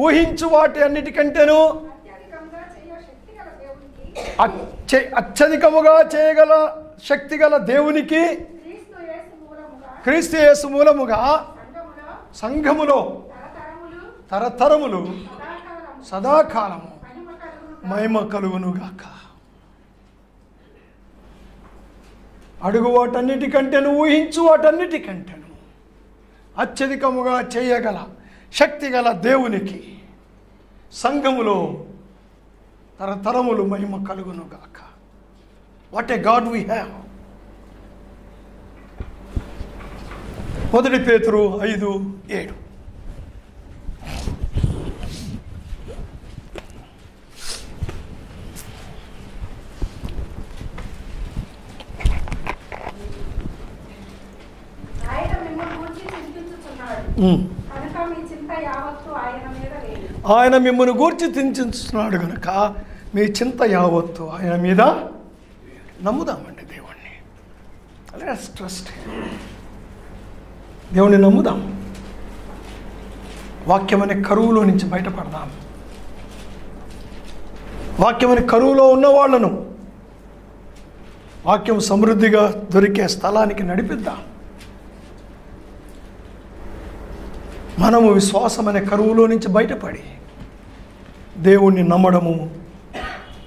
ఊహించు వాటి అన్నిటికంటేను అత్యధికముగా చేయగల శక్తిగల దేవునికి క్రీస్తు యేసు మూలముగా సంఘములో తరతరములు సదాకాలము మహిమ కలుగునుగాక. అడుగు వాటన్నిటికంటేను, ఊహించు వాటన్నిటికంటేను అత్యధికముగా చేయగల శక్తిగల దేవునికి సంఘములో తరతరములు మహిమ కలుగునుగాక. What a God we have. 1 పేతురు 5:7. ఆయన మిమ్మల్ని గూర్చి చింతించుచున్నాడు కనుక మీ చింత యావత్తు ఆయన మీద వేయండి. ఆయన మిమ్మల్ని గూర్చి చింతిస్తున్నాడు కనుక మీ చింత యావత్తు ఆయన మీద. నమ్ముదామండి దేవుణ్ణి. Let's trust. దేవుణ్ణి నమ్ముదాం. వాక్యం అనే కరువులో నుంచి బయటపడదాం. వాక్యం అనే కరువులో ఉన్న వాళ్ళను వాక్యం సమృద్ధిగా దొరికే స్థలానికి నడిపిద్దాం. మనము విశ్వాసం అనే కరువులో నుంచి బయటపడి దేవుణ్ణి నమ్మడము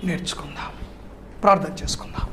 నేర్చుకుందాం. ప్రార్థన చేసుకుందాం.